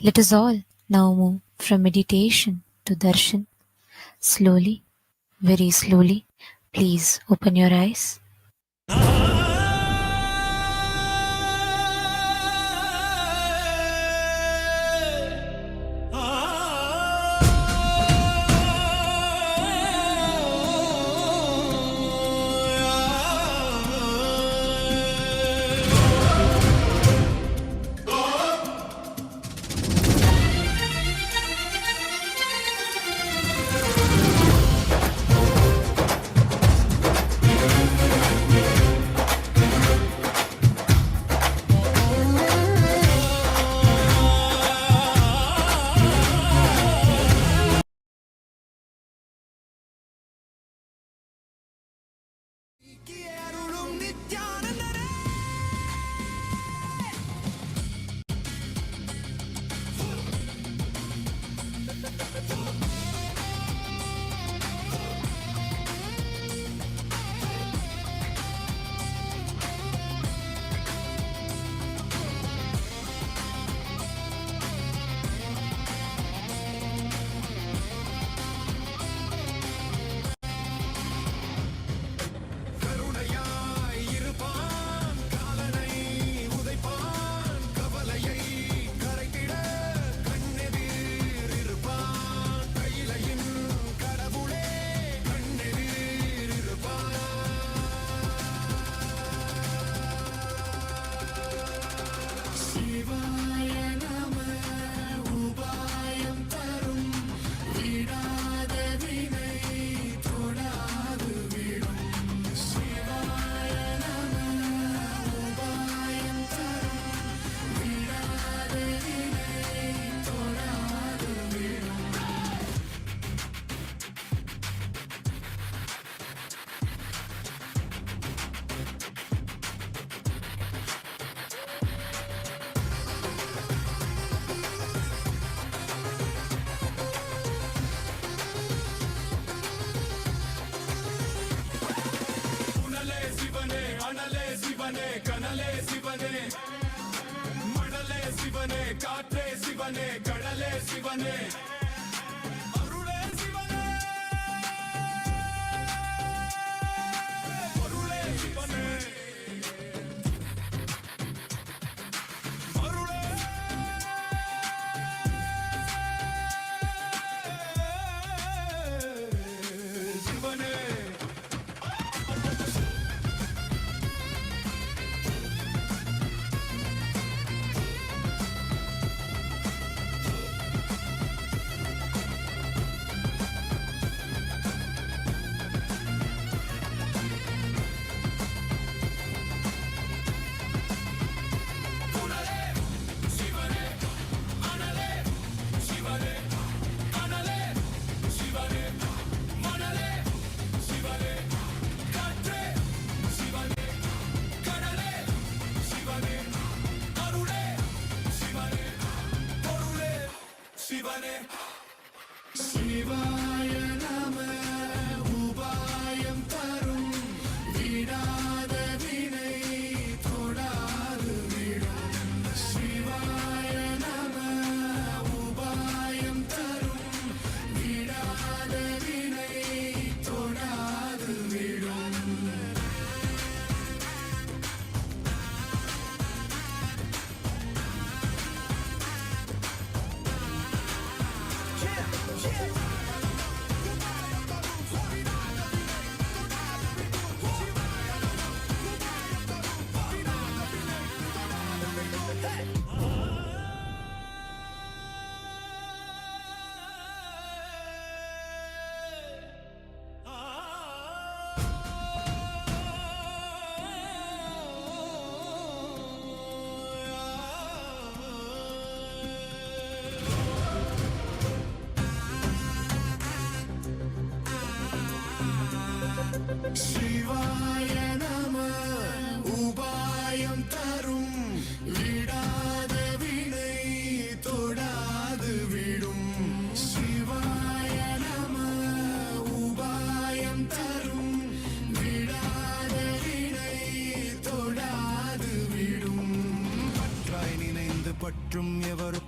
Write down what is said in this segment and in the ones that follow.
Let us all now move from meditation to darshan. Slowly, very slowly, please open your eyes.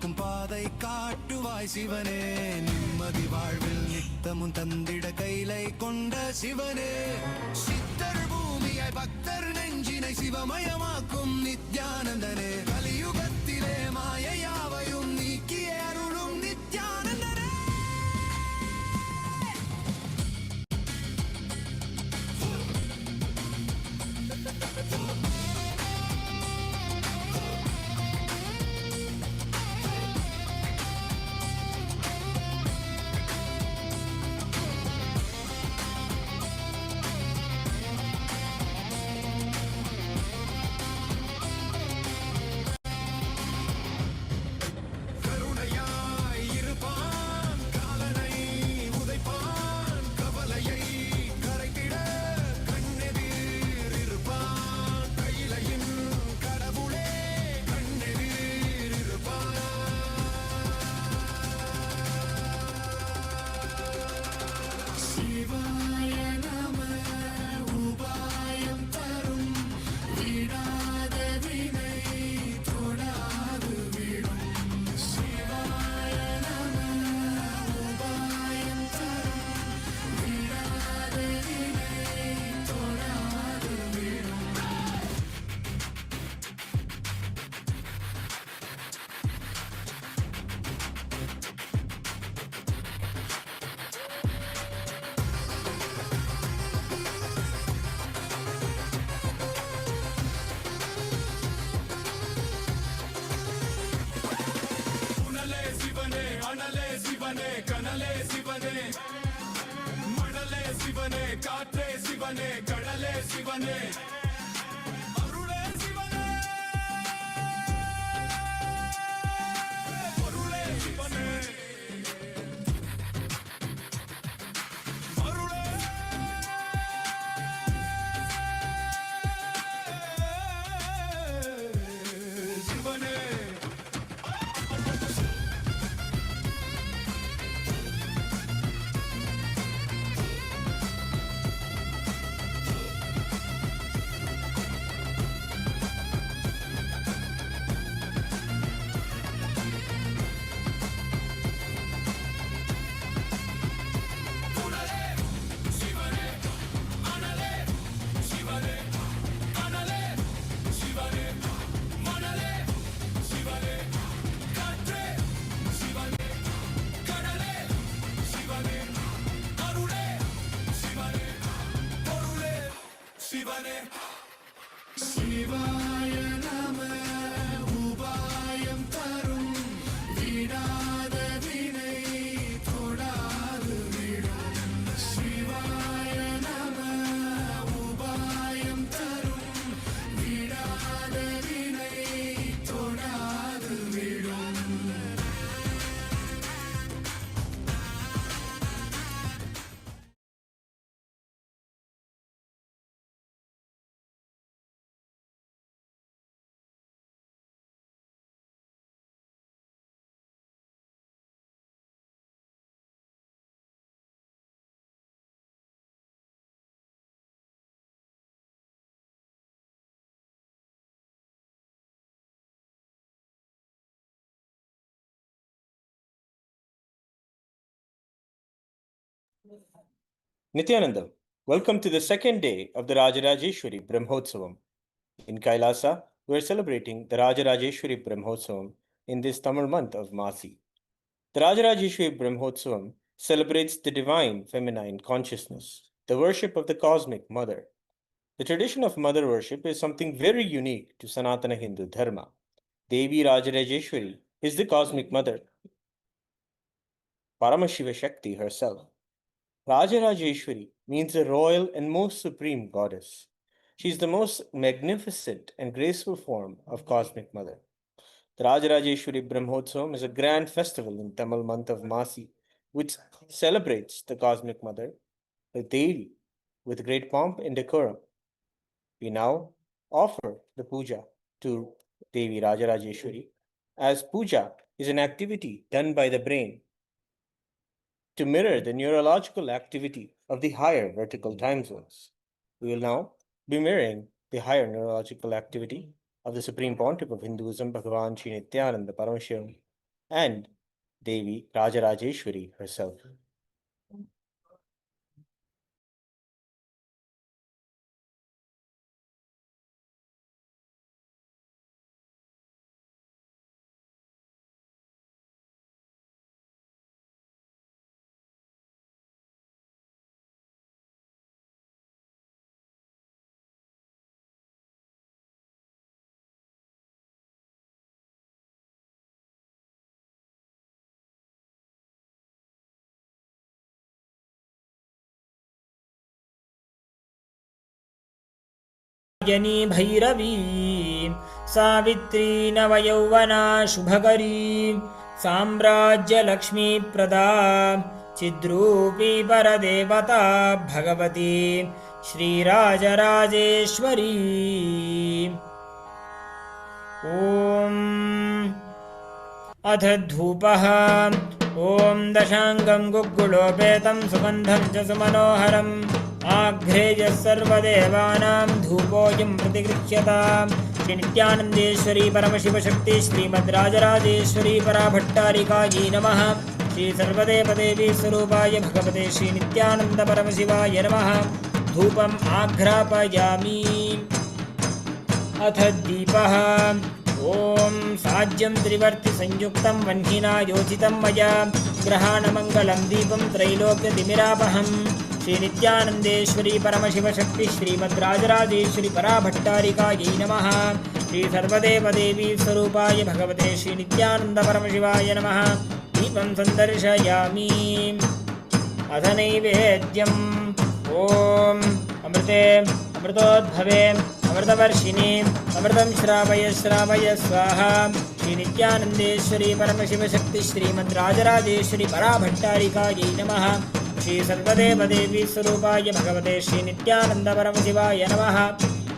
நடக்கும் பாதை காட்டுவாய் சிவனே, நிம்மதி வாழ்வில் நித்தமும் தந்திட கைலை கொண்ட சிவனே, சித்தர் பூமியாய் பக்தர் நெஞ்சினை சிவமயமாக்கும் நித்யானந்தனே, கலியுகத்திலே மாயையாவையும் நீக்கிய அருளும் நித்யானந்தனே. சிவனே, கனலே சிவனே, மணலே சிவனே, காற்றே சிவனே, கடலே சிவனே, அருளே சிவனே, அருளே சிவனே, அருளே சிவனே. சிவாய நம உபாயம் தரும் விடாத வினை தொடாது விடும். சிவாய நம உபாயம் தரும் விடாத வினை தொடாது விடும். Nithyananda, welcome to the second day of the Rajarajeshwari Brahmotsavam. In Kailasa, we are celebrating the Rajarajeshwari Brahmotsavam in this Tamil month of Masi. The Rajarajeshwari Brahmotsavam celebrates the divine feminine consciousness, the worship of the cosmic mother. The tradition of mother worship is something very unique to Sanatana Hindu Dharma. Devi Rajarajeshwari is the cosmic mother, Paramashiva Shakti herself. Rajarajeshwari means the royal and most supreme goddess. She is the most magnificent and graceful form of Cosmic Mother. The Rajarajeshwari Brahmotsavam is a grand festival in Tamil month of Masi, which celebrates the Cosmic Mother, the Devi, with great pomp and decorum. We now offer the puja to Devi Rajarajeshwari, as puja is an activity done by the brain to mirror the neurological activity of the higher vertical time zones. We will now be mirroring the higher neurological activity of the Supreme Pontiff of Hinduism, BHAGAVAN Nithyananda Paramashivam. and Devi Rajarajeshwari herself. जनी भैरवी सावित्री नवयौवना शुभकरी साम्राज्यलक्ष्मी प्रदा चिद्रूपी परदेवता भगवती श्रीराजराजेश्वरी। ॐ अथ धूपः। ॐ दशाङ्गं गुग्गुलोपेतं सुगन्धं च सुमनोहरम् आघ्रेयः सर्वदेवानां धूपोऽयं प्रतिगृह्यताम्। श्री नित्यानन्देश्वरी परमशिवशक्ति श्रीमद्राजराजेश्वरी पराभट्टारिकायै नमः। श्री सर्वदेवदेवी स्वरूपाय भगवते श्री नित्यानन्द परमशिवाय नमः। धूपम् आघ्रापयामि। अथ दीपः। ॐ साज्यं त्रिवर्ति संयुक्तं वह्निना योजितं मया ग्रहाणमङ्गलं दीपं त्रैलोक्यतिमिरापहम्। श्री नित्यानन्देश्वरी परमशिवशक्ति श्रीमद्राजराजेश्वरी पराभट्टारिकायै नमः। श्री सर्वदेवदेवी स्वरूपाय भगवते श्री नित्यानन्द परमशिवाय नमः। दीपं सन्दर्शयामि। अथ नैवेद्यम्। ॐ अमृते अमृतोद्भवे अमृतवर्षिणे अमृतं श्रावय श्रावय स्वाहा। श्री नित्यानन्देश्वरी परमशिवशक्ति श्रीमद्राजराजेश्वरी पराभट्टारिकायै नमः। श्री सर्वदेवदेवी स्वरूपाय भगवते श्री नित्यानन्द परमशिवाय नमः।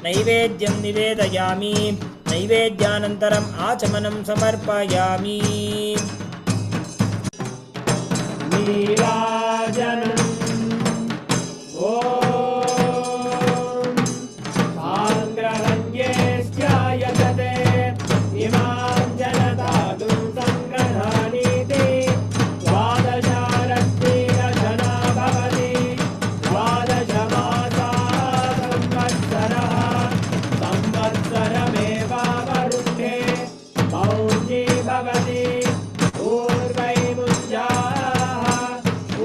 नैवेद्यं निवेदयामि। नैवेद्यानन्तरम् आचमनं समर्पयामि। नीराजनम्। ॐ साङ्ग्रहण्येश्चायतते इमां जनतादुं सङ्ग्रहाणीति द्वादशारत्नीरचना भवति। द्वादशमासा संवत्सरः संवत्सरमेवावरुद्धे मौञ्जी भवति। ऊर्वैमुञ्जाः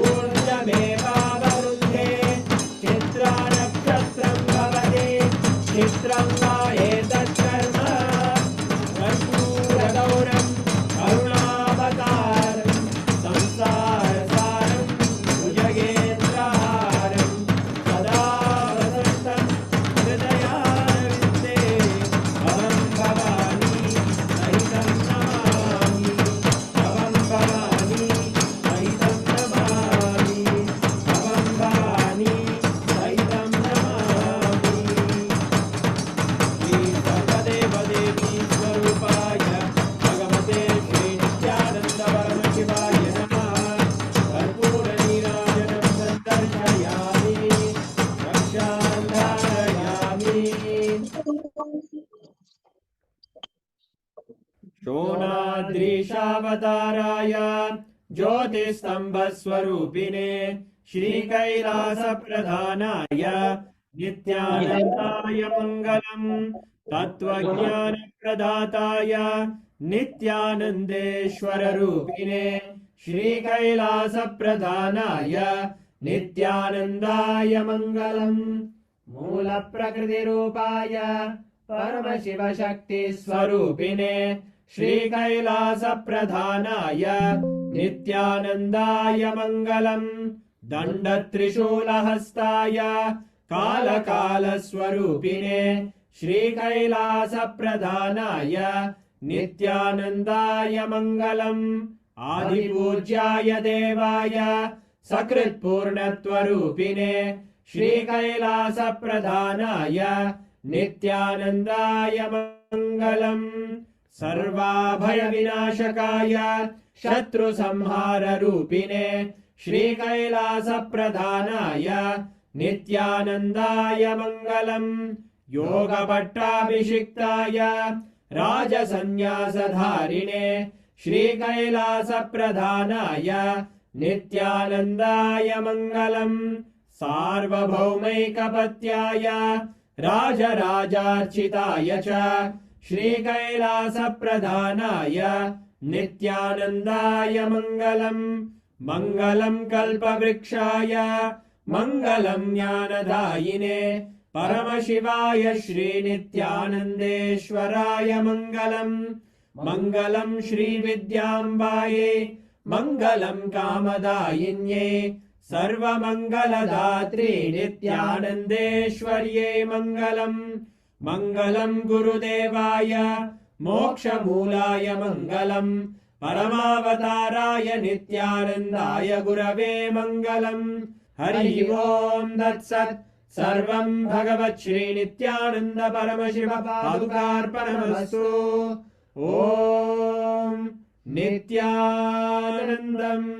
ऊर्जमेवावरुद्धे चित्रानक्षत्रं भवति। चित्रं वा एतत्कर्म कर्पूरगौरं करुणावतारं संसारसारं भुजगेन्द्रहारं सदा वसन्तं हृदयारविन्दे भवं भवानी सहितं नमामि। भवं भवानी सहितं नमामि। भवं भवानी सहितं नमामि। श्री सर्वदेवदेवी स्वरूपाय भगवते श्री नित्यानन्द परमशिवाय नमः। कर्पूरनीराजनं सन्दर्शयामि। रक्षां धारयामि। शोणाद्रीशावताराय ज्योतिस्तम्भस्वरूपिणे श्रीकैलासप्रधानाय नित्यानन्दाय मङ्गलम्। तत्त्वज्ञानप्रदाताय नित्यानन्देश्वररूपिणे श्रीकैलासप्रधानाय नित्यानन्दाय मङ्गलम्। मूलप्रकृतिरूपाय परमशिवशक्तिस्वरूपिणे श्रीकैलासप्रधानाय नित्यानन्दाय मङ्गलम्। दण्डत्रिशूलहस्ताय कालकालस्वरूपिणे श्रीकैलासप्रधानाय नित्यानन्दाय मङ्गलम्। आदिपूज्याय देवाय सकृत्पूर्णत्वरूपिणे श्रीकैलासप्रधानाय नित्यानन्दाय मङ्गलम्। सर्वाभयविनाशकाय शत्रुसंहाररूपिणे श्रीकैलासप्रधानाय नित्यानन्दाय मङ्गलम्। योगपट्टाभिषिक्ताय राजसन्न्यासधारिणे श्रीकैलासप्रधानाय नित्यानन्दाय मङ्गलम् सार्वभौमैकपत्याय राजराजार्चिताय च श्रीकैलासप्रधानाय नित्यानन्दाय मङ्गलम् मङ्गलम् कल्पवृक्षाय मङ्गलम् ज्ञानदायिने परमशिवाय श्रीनित्यानन्देश्वराय मङ्गलम् मङ्गलम् श्रीविद्याम्बायै मङ्गलम् कामदायिन्यै सर्वमङ्गलदात्री नित्यानन्देश्वर्यै मङ्गलम् मङ्गलम् गुरुदेवाय मोक्षमूलाय मङ्गलम् परमावताराय नित्यानन्दाय गुरवे मङ्गलम् हरि ओम् तत्सत् सर्वम् भगवत् श्रीनित्यानन्द परमशिव पादुकार्पणमस्तु ॐ नित्यानन्दम्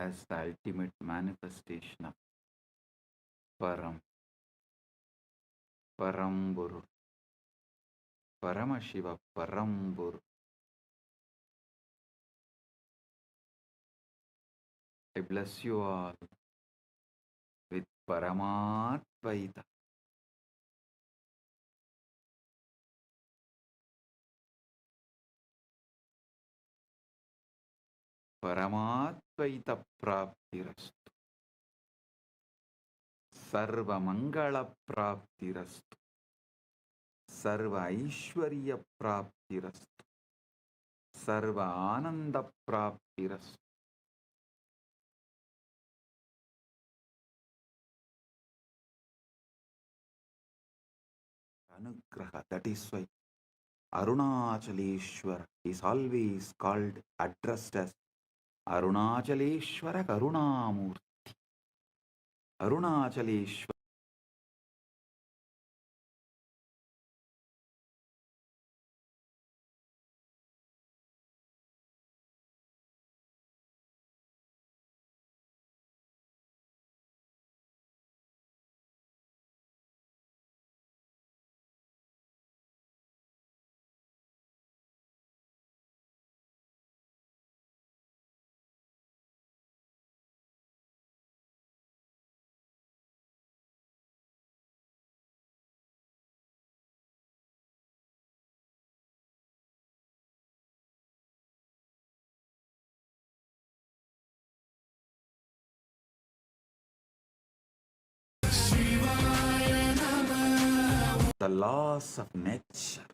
as the ultimate manifestation of Paramburu, Paramashiva Paramburu. I bless you all with Paramatvaita. Paramatvaita Praptirastu. Sarva Mangala Praptirastu. Sarva Aishwarya Praptirastu. Sarva Ananda Praptirastu. Anugraha, that is why Arunachaleshwara is always called, addressed as Arunachaleshwara Karunamurti. Arunachaleshwara. The laws of nature,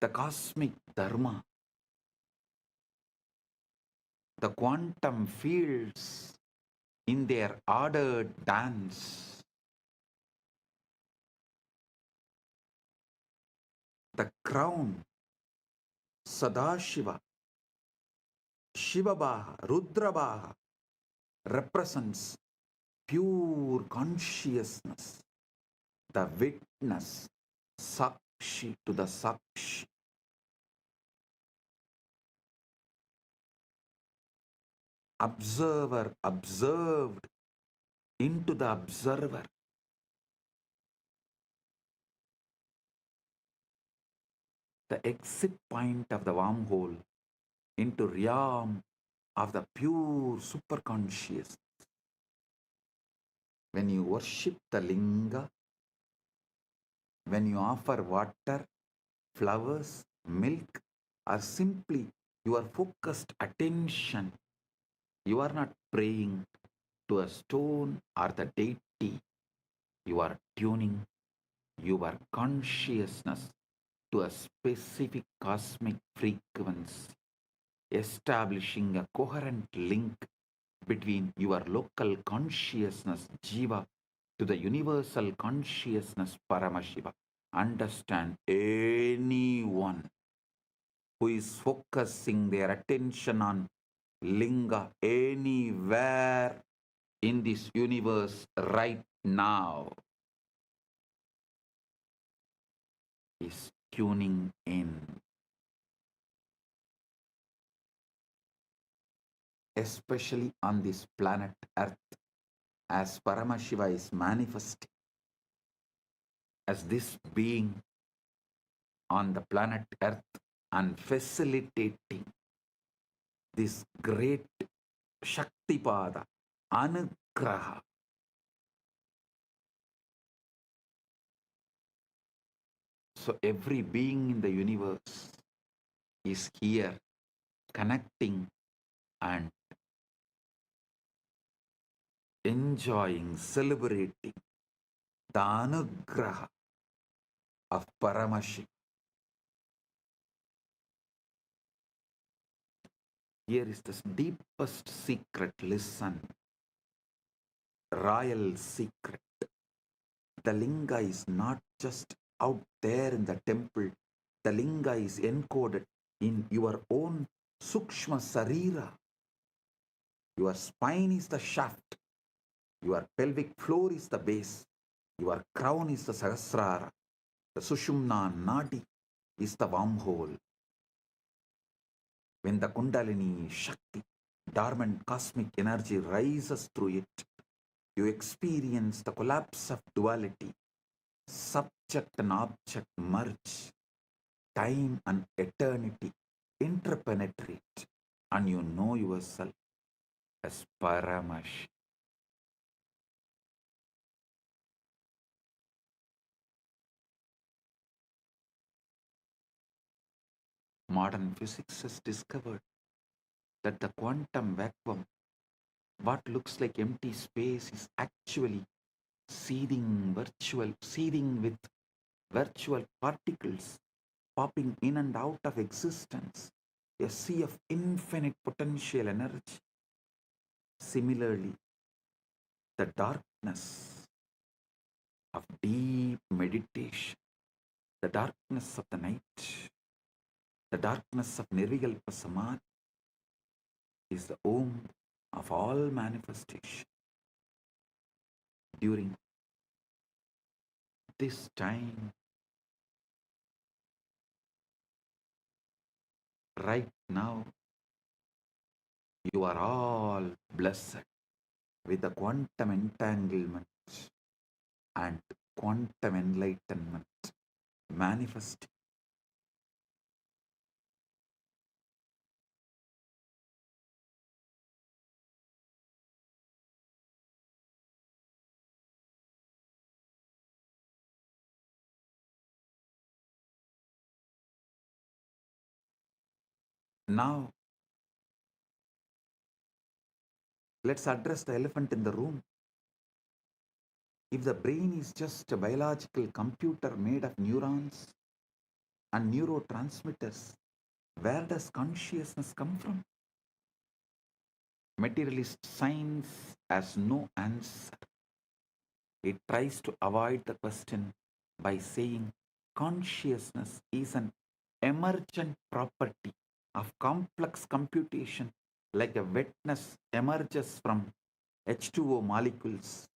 the cosmic dharma, the quantum fields in their ordered dance, the crown, Sadashiva, Shiva Baha, Rudra Baha represents pure consciousness, the witness, Sakshi to the Sakshi. Observer observed into the observer. The exit point of the wormhole into realm of the pure superconscious. When you worship the Linga, when you offer water, flowers, milk, or simply your focused attention, you are not praying to a stone or the deity. You are tuning your consciousness to a specific cosmic frequency, establishing a coherent link between your local consciousness, Jiva, to the universal consciousness, Paramashiva. Understand, anyone who is focusing their attention on Linga anywhere in this universe right now is tuning in, especially on this planet Earth, as Paramashiva is manifesting as this being on the planet Earth and facilitating this great Shaktipada, Anugraha. So every being in the universe is here connecting and enjoying, celebrating the Anugraha of Paramashiva. Here is the deepest secret. Listen, royal secret. The Linga is not just out there in the temple. The Linga is encoded in your own Sukshma Sarira. Your spine is the shaft. Your pelvic floor is the base. Your crown is the Sahasrara. The Sushumna Nadi is the wormhole. When the Kundalini Shakti, dormant cosmic energy, rises through it, you experience the collapse of duality. Subject and object merge. Time and eternity interpenetrate, and you know yourself as Paramash. Modern physics has discovered that the quantum vacuum, what looks like empty space, is actually seething with virtual particles popping in and out of existence, a sea of infinite potential energy. Similarly, the darkness of deep meditation, the darkness of the night, the darkness of Nirvikalpa Samadhi is the womb of all manifestation. During this time, right now, you are all blessed with the quantum entanglement and quantum enlightenment manifesting. Now, let's address the elephant in the room. If the brain is just a biological computer made of neurons and neurotransmitters, where does consciousness come from? Materialist science has no answer. It tries to avoid the question by saying consciousness is an emergent property of complex computation like a wetness emerges from H2O molecules,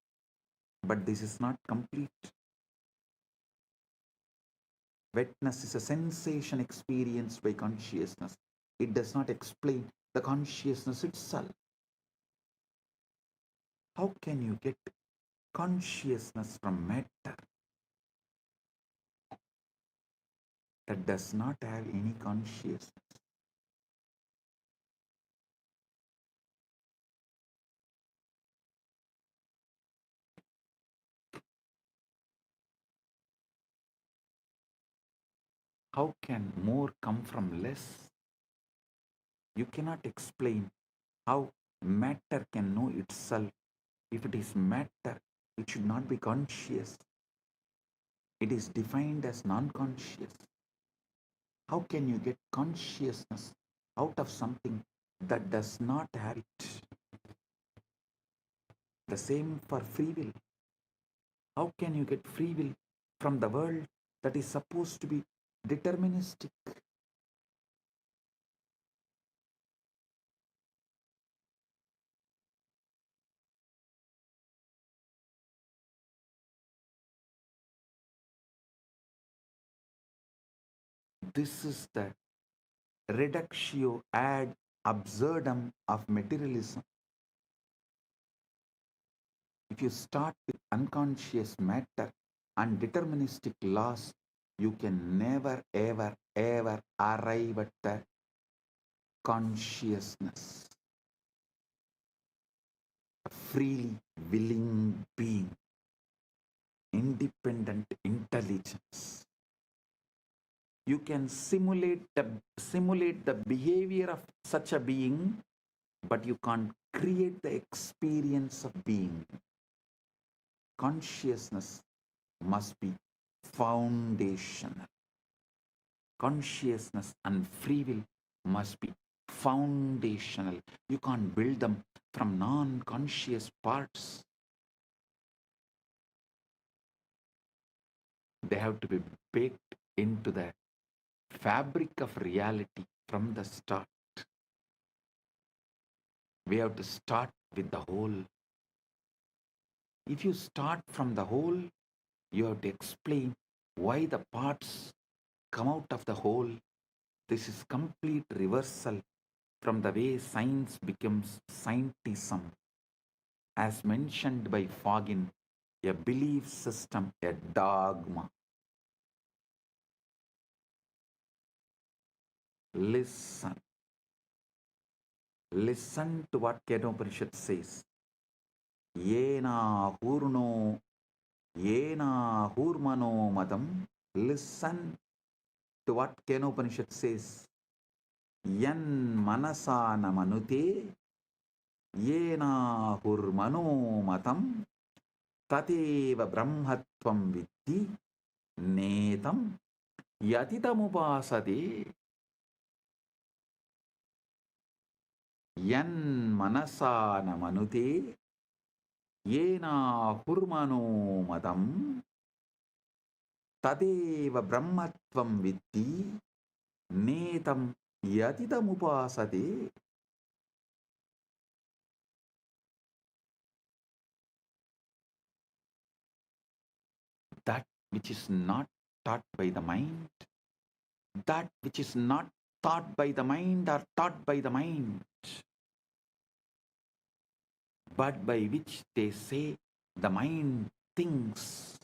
but this is not complete. Wetness is a sensation experienced by consciousness. It does not explain the consciousness itself. How can you get consciousness from matter that does not have any consciousness? How can more come from less? You cannot explain how matter can know itself. If it is matter, it should not be conscious. It is defined as non-conscious. How can you get consciousness out of something that does not have it? The same for free will. How can you get free will from the world that is supposed to be deterministic? This is the reductio ad absurdum of materialism. If you start with unconscious matter and deterministic laws, you can never, ever, ever arrive at the consciousness, a freely willing being, independent intelligence. You can simulate the behavior of such a being, but you can't create the experience of being. Consciousness must be foundational. Consciousness and free will must be foundational. You can't build them from non-conscious parts. They have to be baked into the fabric of reality from the start. We have to start with the whole. If you start from the whole, you have to explain why the parts come out of the whole. This is complete reversal from the way science becomes scientism. As mentioned by Fagin, a belief system, a dogma. Listen. Listen to what Kenopanishad says. Yena hurno, yena hurmano madam. Listen to what Kenopanishad says. Yan manasana manute, yena hurmano matam, tateva brahmatvam viddhi, netam yatitamupasade. Yan manasana manute, yena hurmano madam, tadeva brahmatvam viddhi, netam yatitamupasade. That which is not taught by the mind, that which is not taught by the mind or taught by the mind, but by which they say the mind thinks,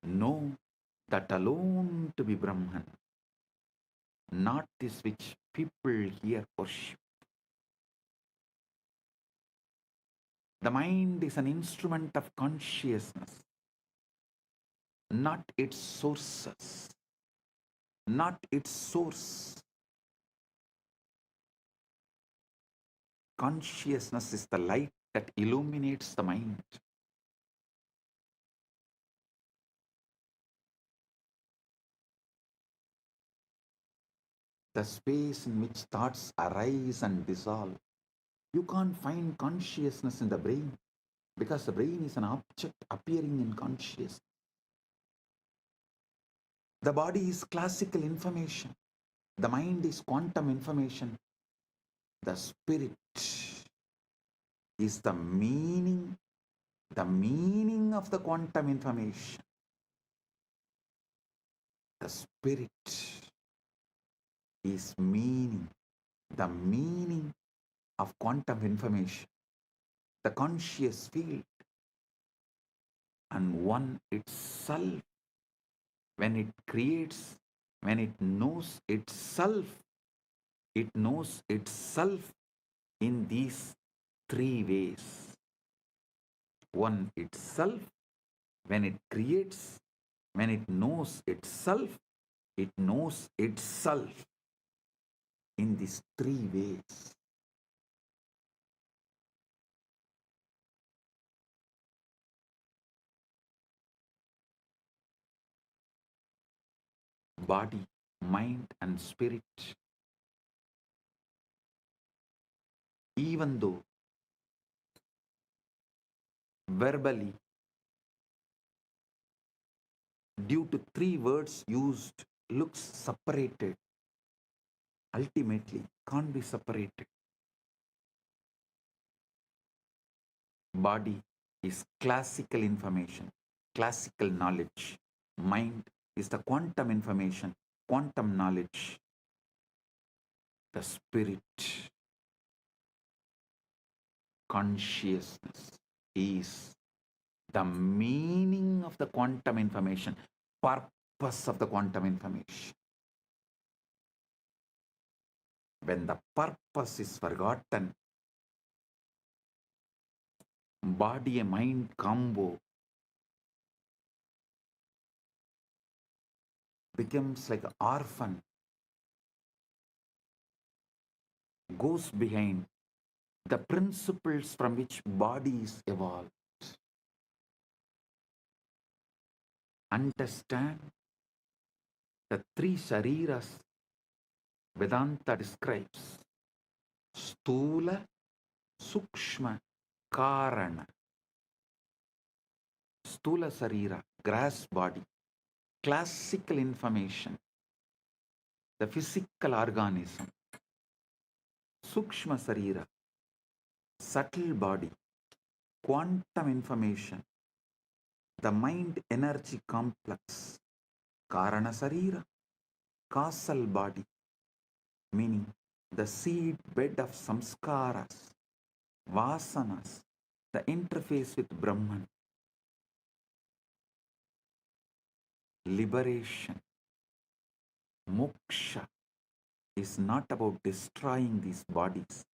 know that alone to be Brahman, not this which people here worship. The mind is an instrument of consciousness, not its sources, not its source. Consciousness is the light that illuminates the mind. The space in which thoughts arise and dissolve. You can't find consciousness in the brain because the brain is an object appearing in consciousness. The body is classical information. The mind is quantum information. The spirit is the meaning of the quantum information. The spirit is the meaning of quantum information, the conscious field, and one itself, when it creates, when it knows itself in these three ways. One itself, when it creates, when it knows itself in these three ways. Body, mind, and spirit, even though verbally, due to three words used, looks separated, ultimately can't be separated. Body is classical information, classical knowledge. Mind is the quantum information, quantum knowledge. The spirit, consciousness, is the meaning of the quantum information, purpose of the quantum information. When the purpose is forgotten, body and mind combo becomes like an orphan, goes behind the principles from which body is evolved. Understand the three shariras Vedanta describes: Stula, Sukshma, Karana. Stula Sarira, grass body, classical information, the physical organism. Sukshma Sarira, subtle body, quantum information, the mind energy complex. Karana Sarira, causal body, meaning the seed bed of samskaras, vasanas, the interface with Brahman. Liberation, moksha, is not about destroying these bodies.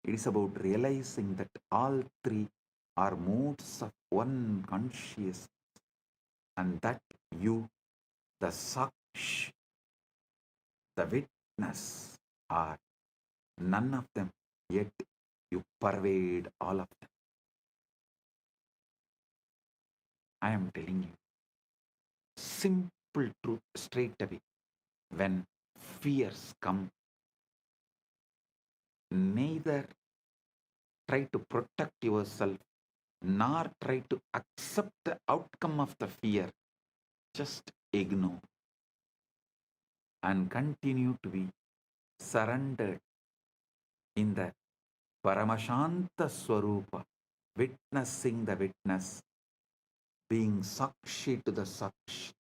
It is about realizing that all three are modes of one consciousness, and that you, the saksh, the witness, are none of them, yet you pervade all of them. I am telling you, simple truth straight away. When fears come, neither try to protect yourself nor try to accept the outcome of the fear. Just ignore and continue to be surrendered in the Paramashanta Swarupa, witnessing the witness, being Sakshi to the Sakshi,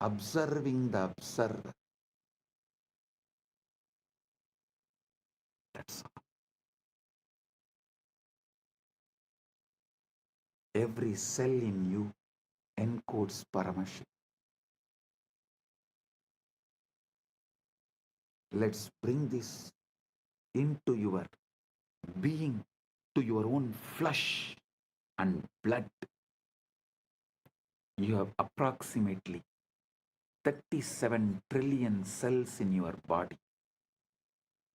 observing the observer. That's all. Every cell in you encodes Paramashiva. Let's bring this into your being, to your own flesh and blood. You have approximately 37 trillion cells in your body.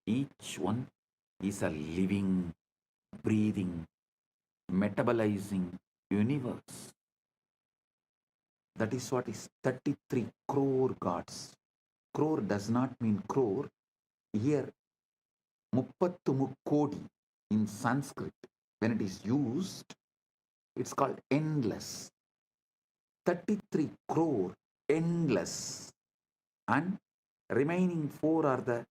Each one is a living, breathing, metabolizing universe. That is what is 33 crore gods. Crore does not mean crore. Here, muppattu mukkodi in Sanskrit, when it is used, it's called endless. 33 crore, endless. And remaining 4 are the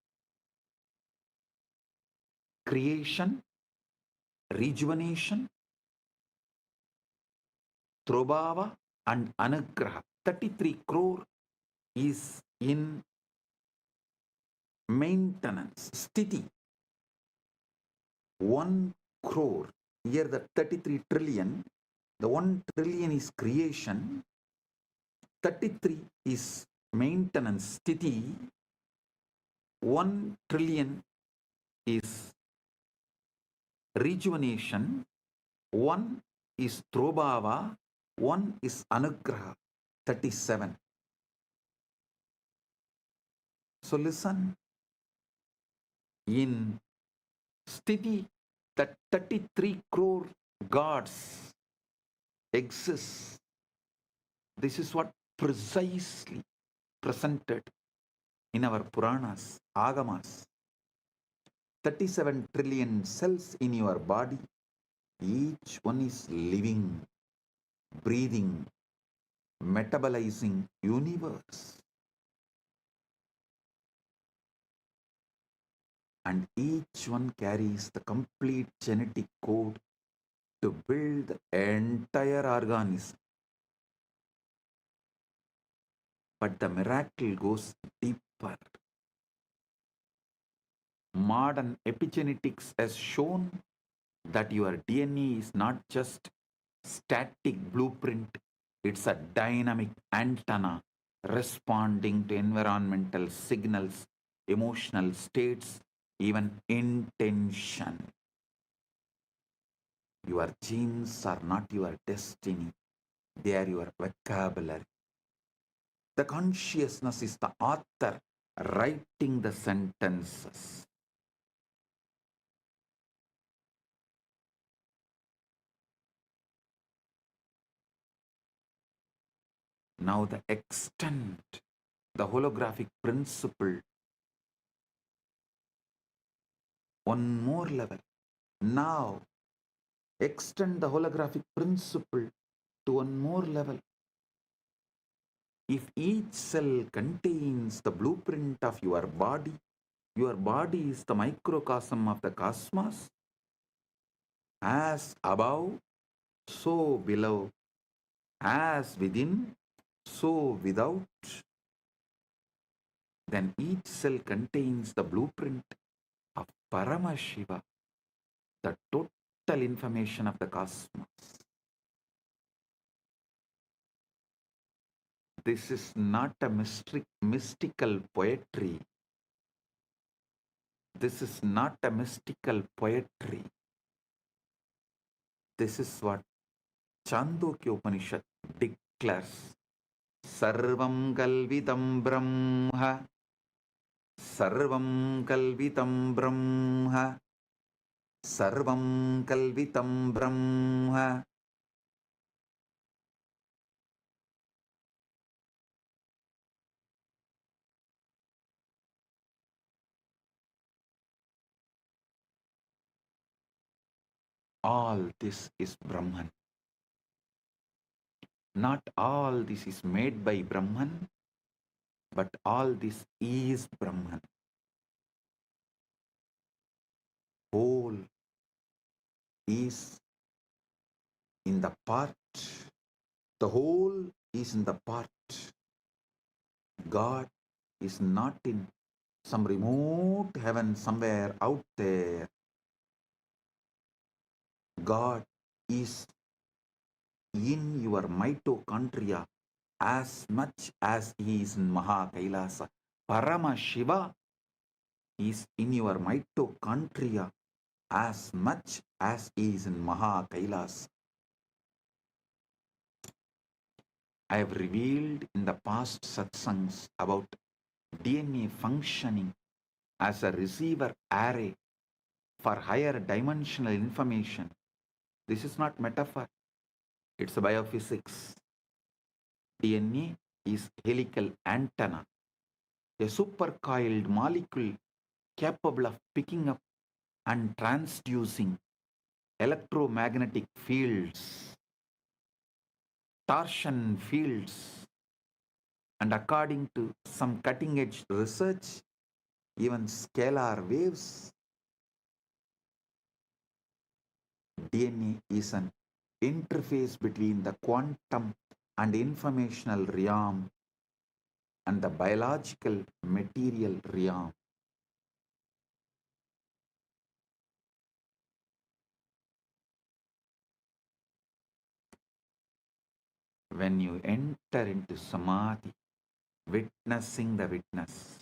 creation, rejuvenation, Trobhava and Anugraha. 33 crore is in maintenance, sthiti. 1 crore. Here the 33 trillion, the 1 trillion is creation, 33 is maintenance, sthiti, 1 trillion is rejuvenation, 1 is Trobhava, 1 is Anugraha, 37. So listen, in Sthiti, that 33 crore gods exist. This is what precisely presented in our Puranas, Agamas. 37 trillion cells in your body, each one is living, breathing, metabolizing universe. And each one carries the complete genetic code to build the entire organism. But the miracle goes deeper. Modern epigenetics has shown that your DNA is not just static blueprint, it's a dynamic antenna responding to environmental signals, emotional states, even intention. Your genes are not your destiny, they are your vocabulary. The consciousness is the author writing the sentences. Now the extent, the holographic principle, one more level. Now extend the holographic principle to one more level. If each cell contains the blueprint of your body is the microcosm of the cosmos, as above, so below, as within, so without, then each cell contains the blueprint of Paramashiva, the total information of the cosmos. This is not a mystical poetry. This is not a mystical poetry. This is what Chandogya Upanishad declares. Sarvam kalvitam brahma. Sarvam kalvitam brahma. Sarvam kalvitam brahma. All this is Brahman. Not all this is made by Brahman, but all this is Brahman. Whole is in the part. The whole is in the part. God is not in some remote heaven somewhere out there. God is in your mitochondria as much as he is in Maha Kailasa. Paramashiva is in your mitochondria as much as he is in Maha Kailasa. I have revealed in the past satsangs about DNA functioning as a receiver array for higher dimensional information. This is not metaphor, it's a biophysics. DNA is helical antenna, a supercoiled molecule capable of picking up and transducing electromagnetic fields, torsion fields, and according to some cutting-edge research, even scalar waves. DNA is an interface between the quantum and informational realm and the biological material realm. When you enter into Samadhi, witnessing the witness,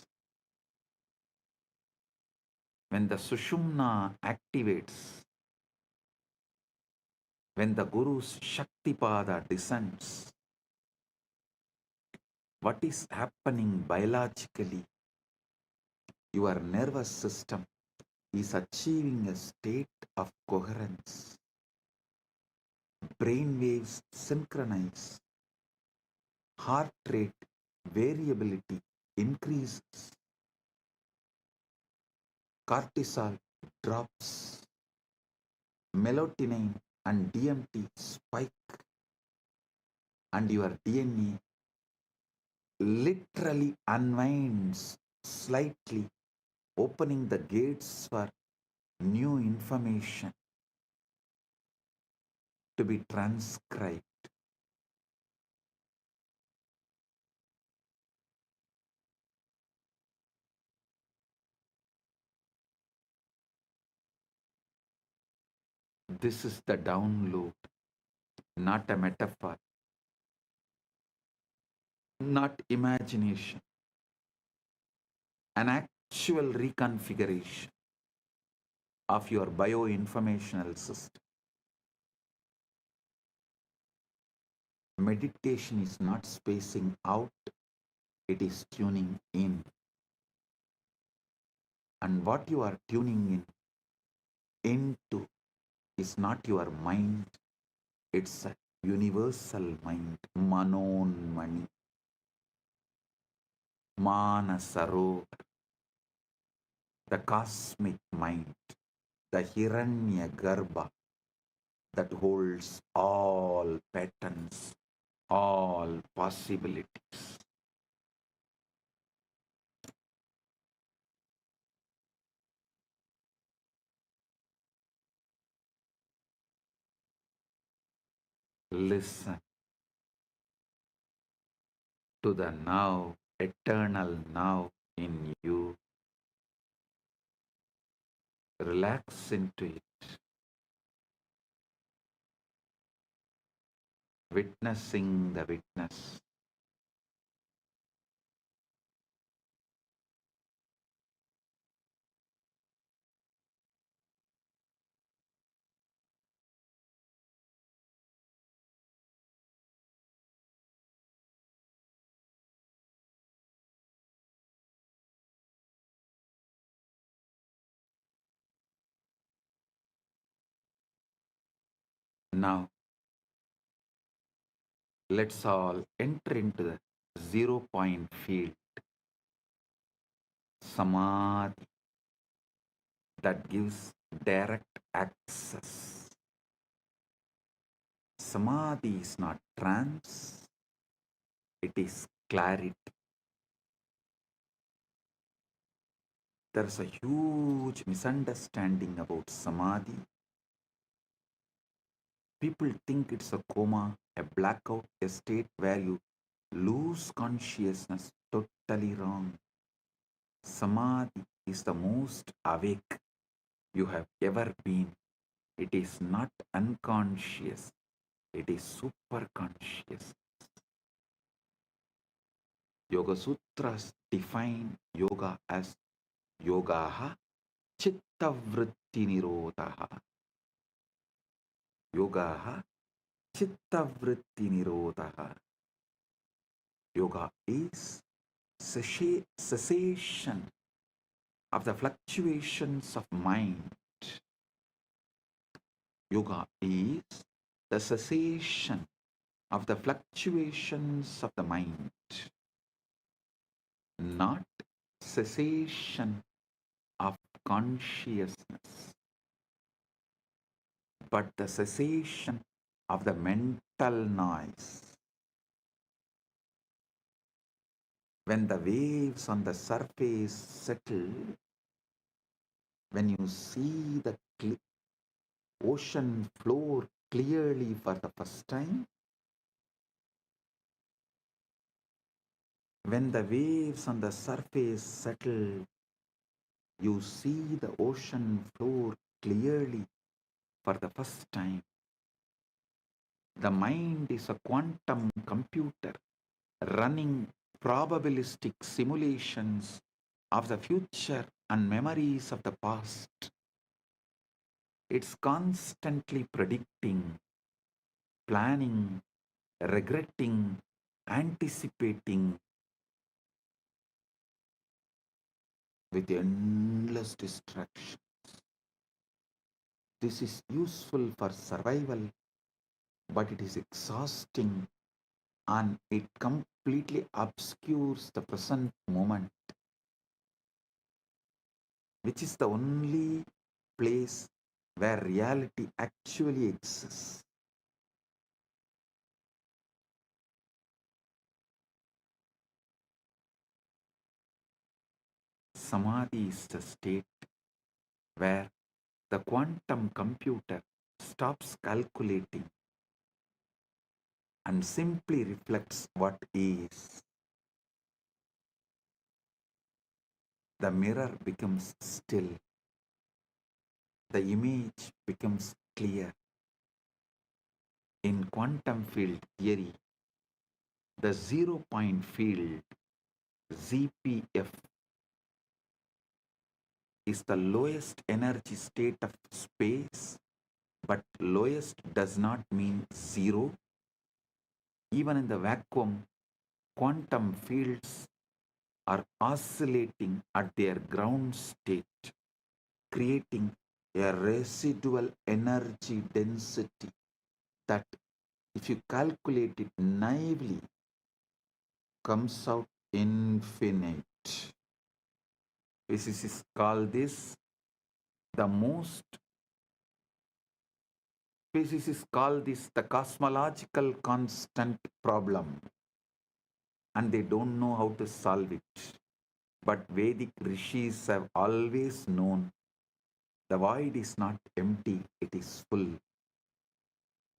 when the Sushumna activates, when the Guru's Shaktipada descends, what is happening biologically? Your nervous system is achieving a state of coherence. Brain waves synchronize, heart rate variability increases, cortisol drops, melatonin and DMT spike, and your DNA literally unwinds slightly, opening the gates for new information to be transcribed. This is the download, not a metaphor, not imagination, an actual reconfiguration of your bioinformational system. Meditation is not spacing out, it is tuning in. And what you are tuning into is not your mind, it's a universal mind, Manon Mani, Manasarovar, the cosmic mind, the Hiranya Garbha that holds all patterns, all possibilities. Listen to the now, eternal now in you. Relax into it. Witnessing the witness. Now, let's all enter into the 0 point field, Samadhi, that gives direct access. Samadhi is not trance, it is clarity. There's a huge misunderstanding about Samadhi. People think it's a coma, a blackout, a state where you lose consciousness. Totally wrong. Samadhi is the most awake you have ever been. It is not unconscious, it is super conscious. Yoga Sutras define yoga as yogaha chitta vritti nirodhaha. Yogaha chitta vritti nirodhaha. Yoga is cessation of the fluctuations of mind. Yoga is the cessation of the fluctuations of the mind, not cessation of consciousness, but the cessation of the mental noise. When the waves on the surface settle, when you see the ocean floor clearly for the first time? When the waves on the surface settle, you see the ocean floor clearly for the first time. The mind is a quantum computer running probabilistic simulations of the future and memories of the past. It's constantly predicting, planning, regretting, anticipating with endless distractions. This is useful for survival, but it is exhausting and it completely obscures the present moment, which is the only place where reality actually exists. Samadhi is the state where the quantum computer stops calculating and simply reflects what is. The mirror becomes still. The image becomes clear. In quantum field theory, the zero-point field, ZPF, is the lowest energy state of space, but lowest does not mean zero. Even in the vacuum, quantum fields are oscillating at their ground state, creating a residual energy density that, if you calculate it naively, comes out infinite. Physicists call this the cosmological constant problem, and they don't know how to solve it. But Vedic rishis have always known the void is not empty, it is full.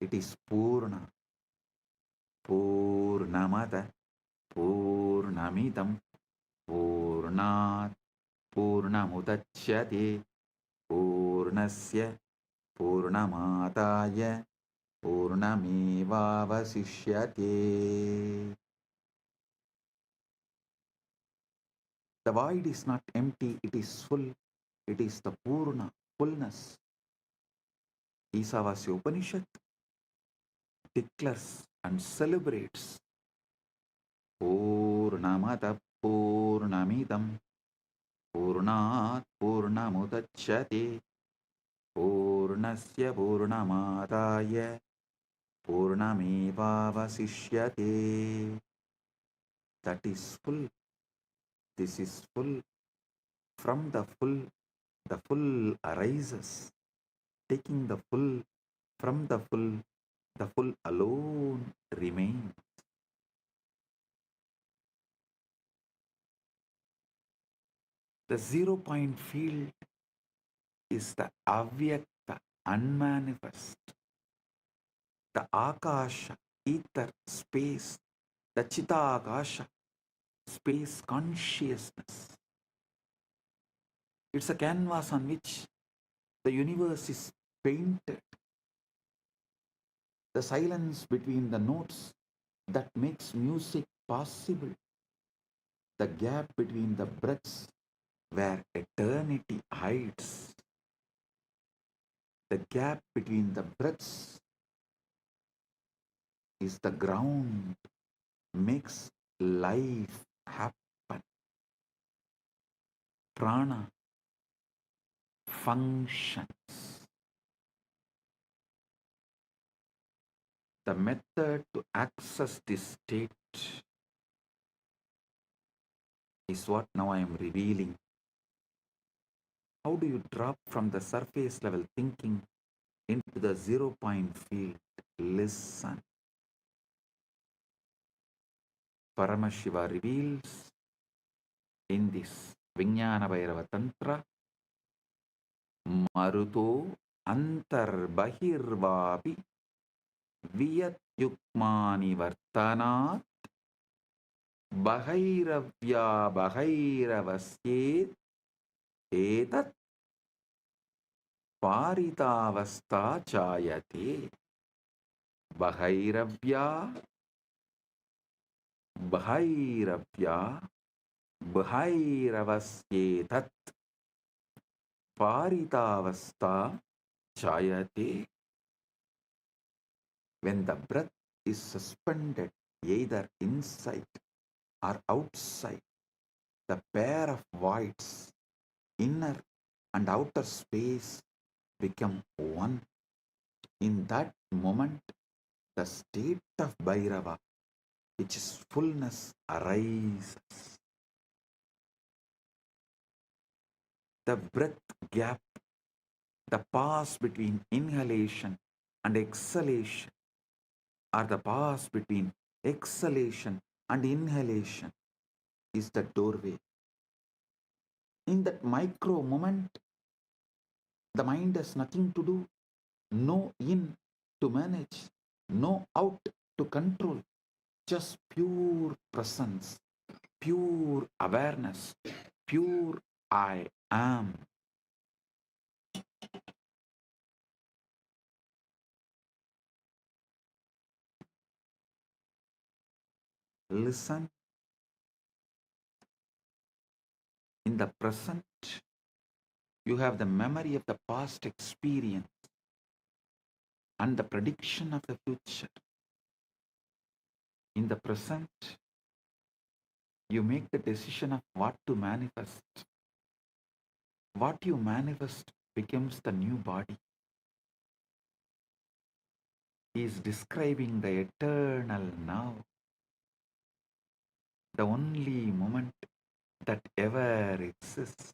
It is Purna. Purnamada, Purnamidam, Purnat, Purnamudachyate, Purnasya, Purnamadaya, Purnamevavasishyate. The void is not empty, it is full. It is the Purna, fullness. Isavasya Upanishad declares and celebrates Purnamada Purnamidam Purnat Purnamudachyate Purnasya Purnamadaya Purnamevavasishyate. That is full. This is full. From the full arises. Taking the full from the full alone remains. The zero-point field is the avyakta, unmanifest, the akasha, ether, space, the chitagasha, space consciousness. It's a canvas on which the universe is painted. The silence between the notes that makes music possible. The gap between the breaths where eternity hides. The gap between the breaths is the ground, makes life happen. Prana functions. The method to access this state is what now I am revealing. How do you drop from the surface level thinking into the zero-point field? Listen. Paramashiva reveals in this Vijnana Bhairava Tantra, Maruto Antarbahirvapi Viyatyukmani Vartanat Bahairavya Bahairavasye Etat Paritavasta Chayate. Bahairavya Bahairavya Bahairavasyetat Paritavasta Chayate. When the breath is suspended either inside or outside, the pair of voids, inner and outer space, become one. In that moment, the state of Bhairava, which is fullness, arises. The breath gap, the pause between inhalation and exhalation, or the pause between exhalation and inhalation, is the doorway. In that micro moment, the mind has nothing to do, no in to manage, no out to control, just pure presence, pure awareness, pure I am. Listen. In the present, you have the memory of the past experience and the prediction of the future. In the present, you make the decision of what to manifest. What you manifest becomes the new body. He is describing the eternal now, the only moment that ever exists.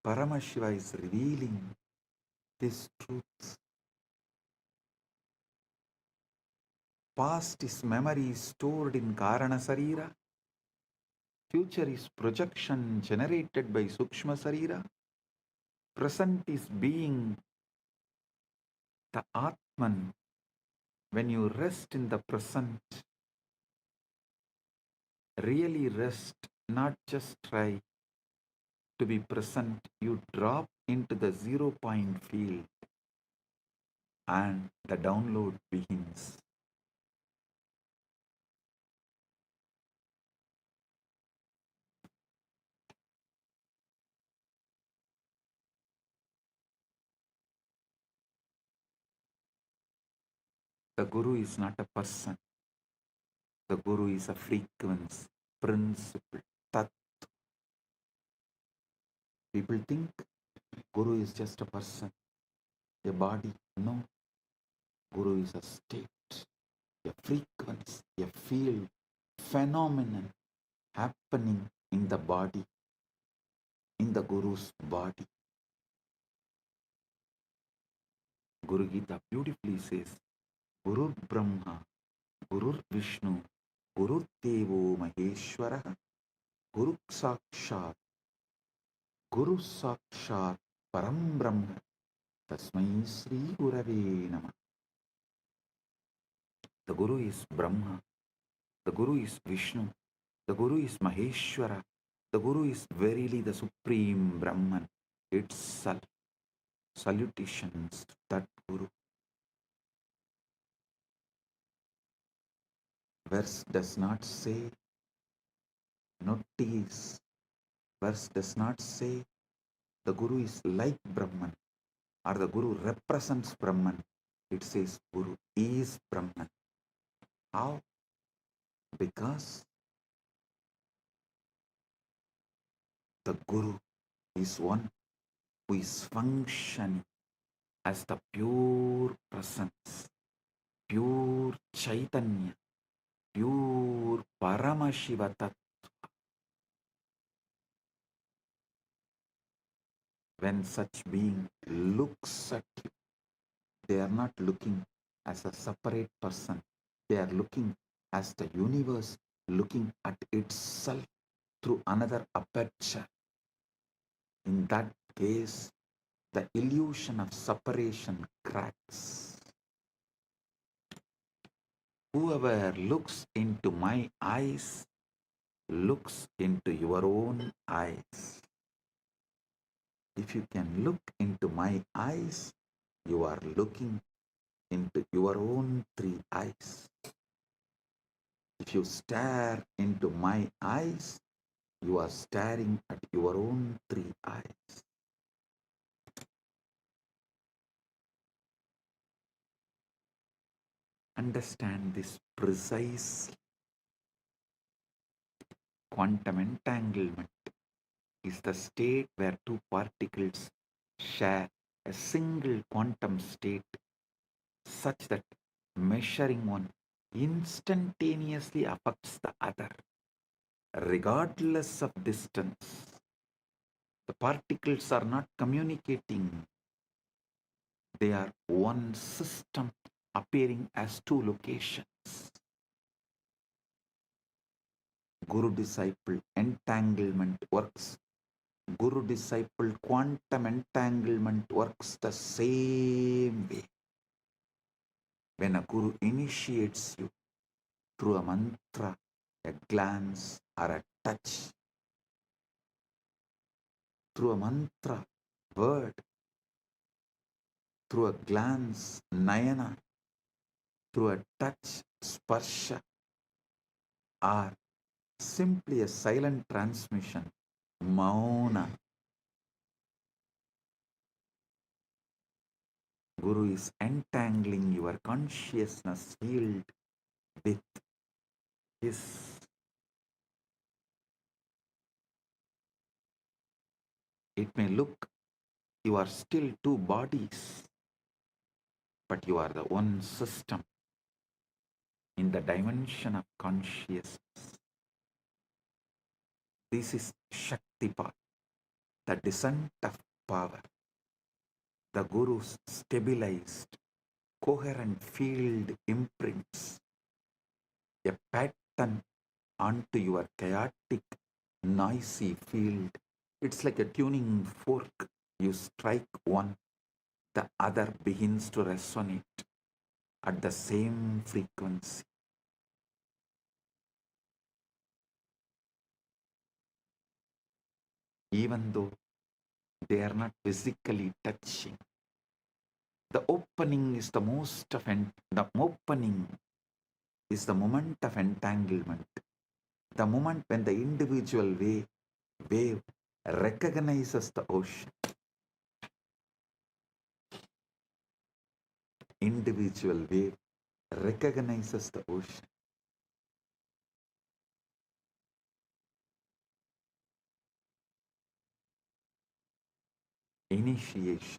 Paramashiva is revealing this truth. Past is memory stored in Karana Sarira. Future is projection generated by Sukshma Sarira. Present is being the Atman. When you rest in the present, really rest, not just try to be present, you drop into the 0 point field and the download begins. The Guru is not a person. The Guru is a frequency, principle, tat. People think Guru is just a person, a body. No. Guru is a state, a frequency, a field, phenomenon happening in the body, in the Guru's body. Guru Gita beautifully says, Guru Brahma, Guru Vishnu, Guru Devo Maheshwara, Guru Sakshat, Guru Sakshat, Param Brahma, Tasmai Sri Gurave Namah. The Guru is Brahma, the Guru is Vishnu, the Guru is Maheshwara, the Guru is verily the Supreme Brahman itself. Salutations to that Guru. Verse does not say, notice, verse does not say the Guru is like Brahman or the Guru represents Brahman. It says Guru is Brahman. How? Because the Guru is one who is functioning as the pure presence, pure Chaitanya, pure Paramashiva Tattva. When such being looks at you, they are not looking as a separate person. They are looking as the universe looking at itself through another aperture. In that case, the illusion of separation cracks. Whoever looks into my eyes looks into your own eyes. If you can look into my eyes, you are looking into your own three eyes. If you stare into my eyes, you are staring at your own three eyes. Understand this precisely. Quantum entanglement is the state where two particles share a single quantum state such that measuring one instantaneously affects the other, regardless of distance. The particles are not communicating. They are one system appearing as two locations. Guru-disciple entanglement works. Guru-disciple quantum entanglement works the same way. When a guru initiates you through a mantra, a glance, or a touch, through a mantra, word, through a glance, nayana, through a touch, sparsha, or simply a silent transmission, mauna, Guru is entangling your consciousness field with his. It may look you are still two bodies, but you are the one system in the dimension of consciousness. This is Shaktipat, the descent of power. The Guru's stabilized, coherent field imprints a pattern onto your chaotic, noisy field. It's like a tuning fork. You strike one, the other begins to resonate at the same frequency. Even though they are not physically touching. The opening is the opening is the moment of entanglement. The moment when the individual wave recognizes the ocean. Individual wave recognizes the ocean. Initiation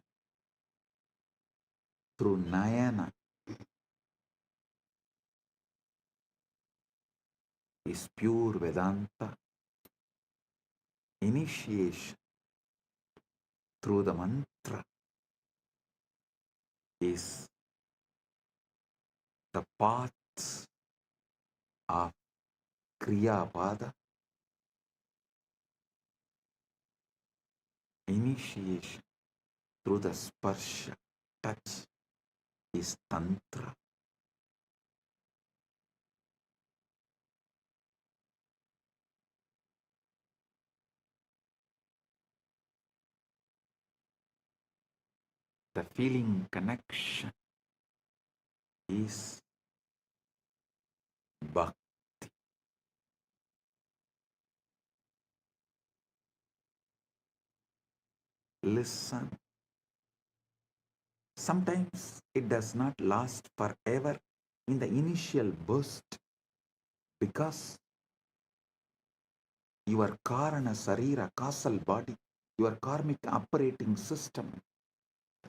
through Nayana is pure Vedanta. Initiation through the mantra is the paths of Kriya Pada. Initiation through the sparsha, touch, is Tantra. The feeling connection is Bhakti. Listen. Sometimes it does not last forever in the initial burst because your Karana Sarira, causal body, your karmic operating system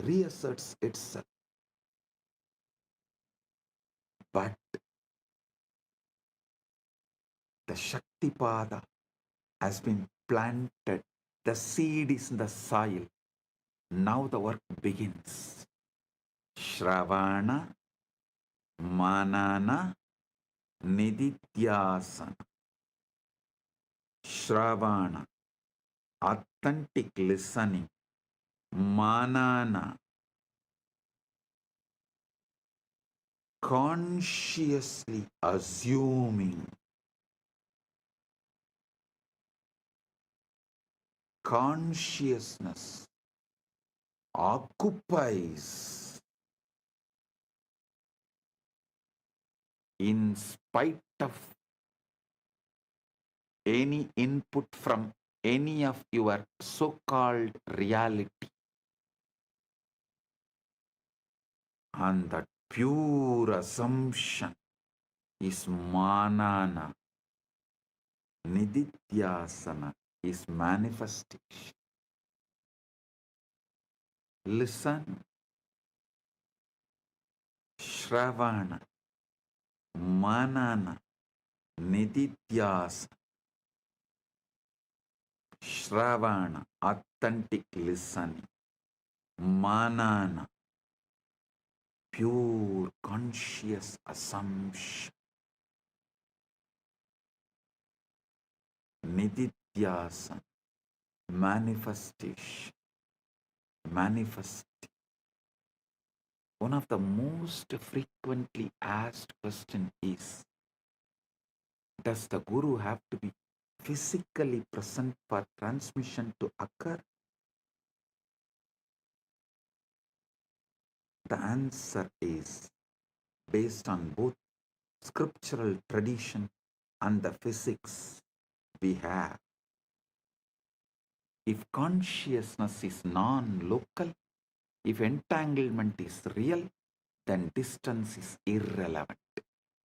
reasserts itself. But the Shaktipada has been planted. The seed is in the soil. Now the work begins. Shravana, Manana, Nididhyasana. Shravana, authentic listening. Manana, consciously assuming, consciousness occupies in spite of any input from any of your so-called reality, and that pure assumption is manana, nididhyasana is manifestation. Listen, Shravana, Manana, nididhyasana, Shravana, authentic listening, Manana, pure conscious assumption, nididhyasana, manifestation, manifest. One of the most frequently asked questions is, does the Guru have to be physically present for transmission to occur? The answer is, based on both scriptural tradition and the physics we have. If consciousness is non-local, if entanglement is real, then distance is irrelevant.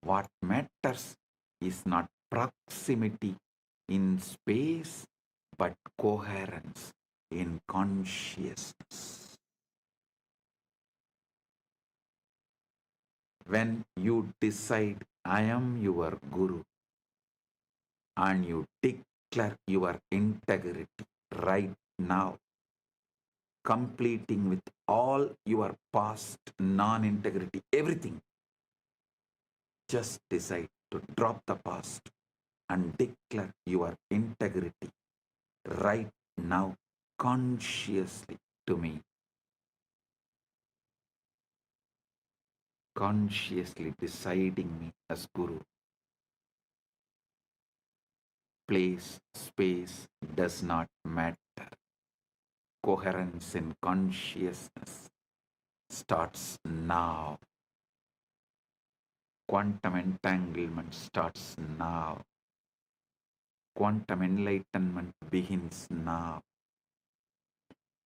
What matters is not proximity in space, but coherence in consciousness. When you decide, I am your Guru, and you declare your integrity right now, completing with all your past non-integrity, everything, just decide to drop the past and declare your integrity right now, consciously to me. Consciously deciding me as Guru. Place, space does not matter. Coherence in consciousness starts now. Quantum entanglement starts now. Quantum enlightenment begins now.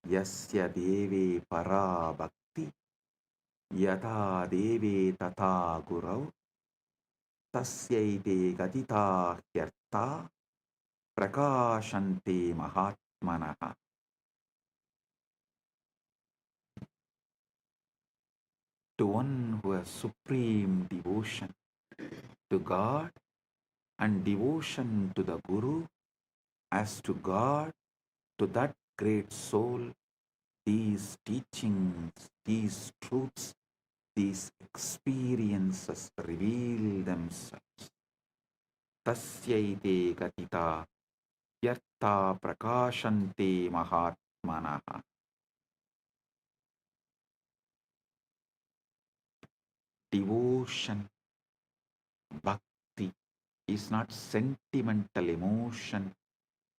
Yasya deve para bhakti yatha deve tata gurau tasyaite gadita hyartha prakashante mahatmanaha. To one who has supreme devotion to God and devotion to the Guru as to God, to that great soul, these teachings, these truths, these experiences reveal themselves. Tasyaite gatita yartha prakashante mahatmanaha. Devotion, bhakti, is not sentimental emotion.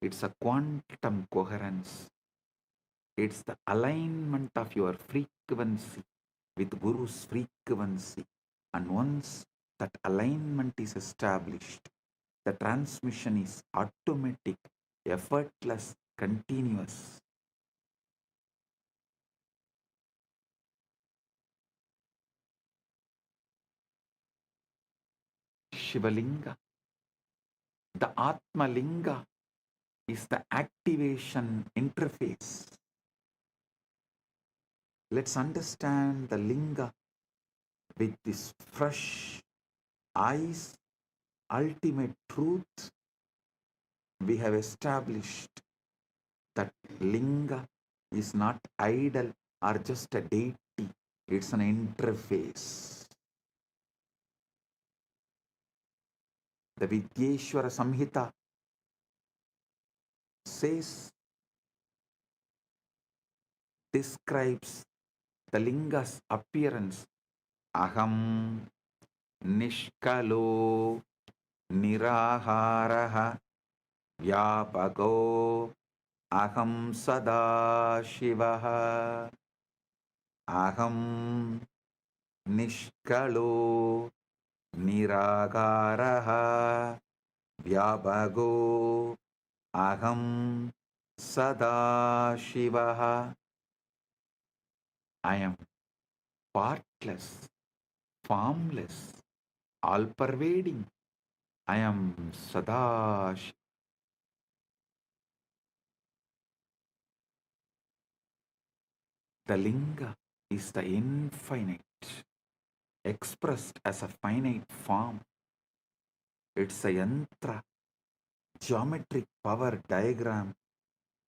It's a quantum coherence. It's the alignment of your frequency with Guru's frequency. And once that alignment is established, the transmission is automatic, effortless, continuous. Shivalinga, the Atma Linga, is the activation interface. Let's understand the Linga with this fresh eyes, ultimate truth. We have established that Linga is not idol or just a deity, it's an interface. The Vidyeshwara Samhita says describes the linga's appearance. Aham nishkalo niraharaha vyapago aham sada shivaha. Aham nishkalo niragaraha vyapago aham sada shivaha. I am partless, formless, all-pervading. I am Sadash. The Linga is the infinite, expressed as a finite form. It's a yantra, geometric power diagram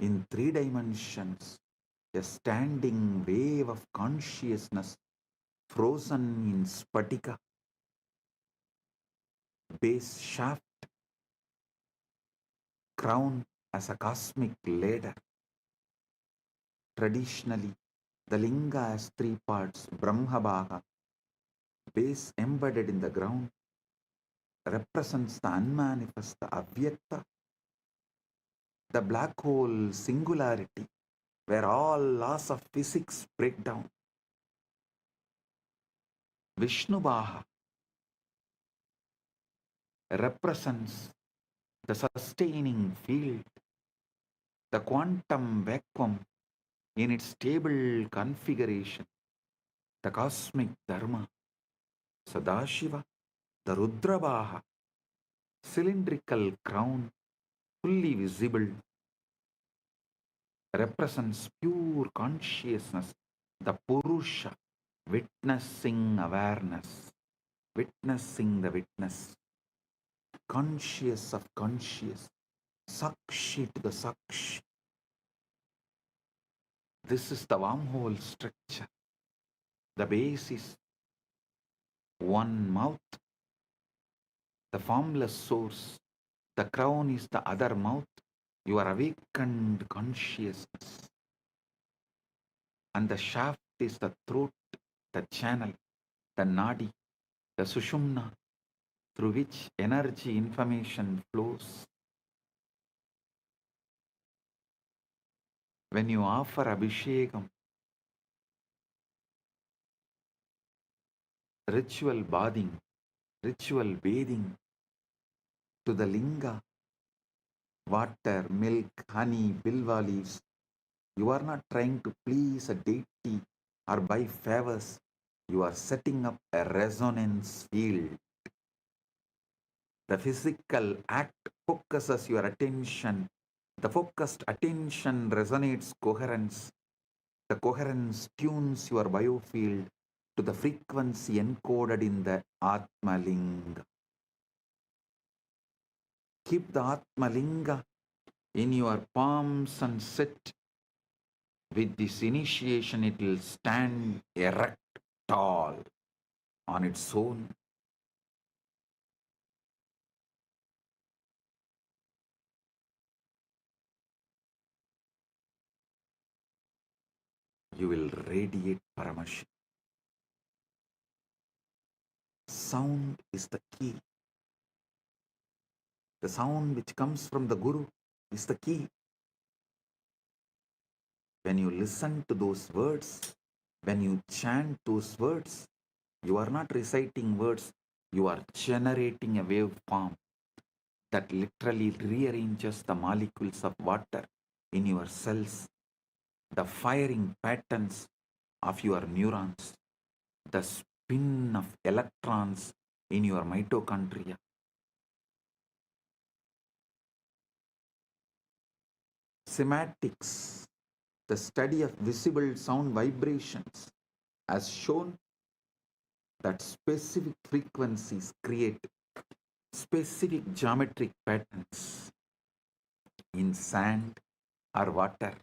in 3 dimensions, a standing wave of consciousness frozen in spatika, base shaft, crown as a cosmic ladder. Traditionally, the Linga has 3 parts: Brahmabhaga, base embedded in the ground, represents the unmanifest, the avyakta, the black hole singularity, where all laws of physics break down. Vishnubhaha represents the sustaining field, the quantum vacuum in its stable configuration, the cosmic dharma. Sadashiva, the Rudrabhaha, cylindrical crown, fully visible, represents pure consciousness, the Purusha, witnessing awareness, witnessing the witness, conscious of conscious, Sakshi to the Sakshi. This is the wormhole structure. The base is one mouth, the formless source. The crown is the other mouth, your awakened consciousness. And the shaft is the throat, the channel, the nadi, the sushumna, through which energy information flows. When you offer Abhishekam, ritual bathing, ritual bathing to the Linga, water, milk, honey, bilva leaves, you are not trying to please a deity or buy favors. You are setting up a resonance field. The physical act focuses your attention. The focused attention resonates coherence. The coherence tunes your biofield to the frequency encoded in the Atma Linga. Keep the Atma Linga in your palms and sit. With this initiation, it will stand erect, tall, on its own. You will radiate Paramashiva. Sound is the key. The sound which comes from the Guru is the key. When you listen to those words, when you chant those words, you are not reciting words, you are generating a waveform that literally rearranges the molecules of water in your cells, the firing patterns of your neurons, the spin of electrons in your mitochondria. Sematics, the study of visible sound vibrations, has shown that specific frequencies create specific geometric patterns in sand or water.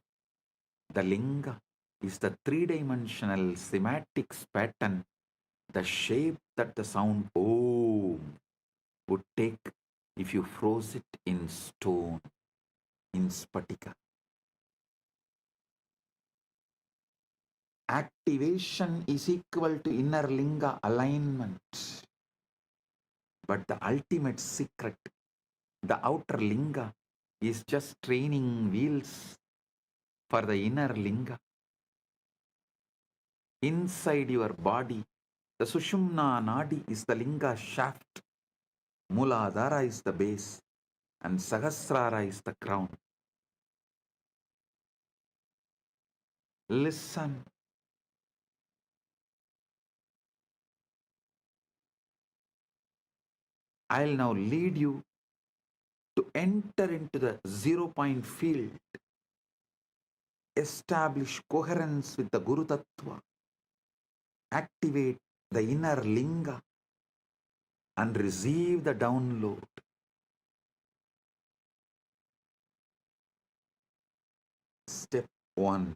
The Linga is the 3-dimensional sematics pattern, the shape that the sound Om would take if you froze it in stone, in spatika. Activation is equal to inner linga alignment. But the ultimate secret, the outer linga, is just training wheels for the inner linga. Inside your body, the Sushumna Nadi is the linga shaft, Muladhara is the base, and Sahasrara is the crown. Listen. I'll now lead you to enter into the 0 point field, establish coherence with the Guru Tattva, activate the inner linga, and receive the download. Step 1.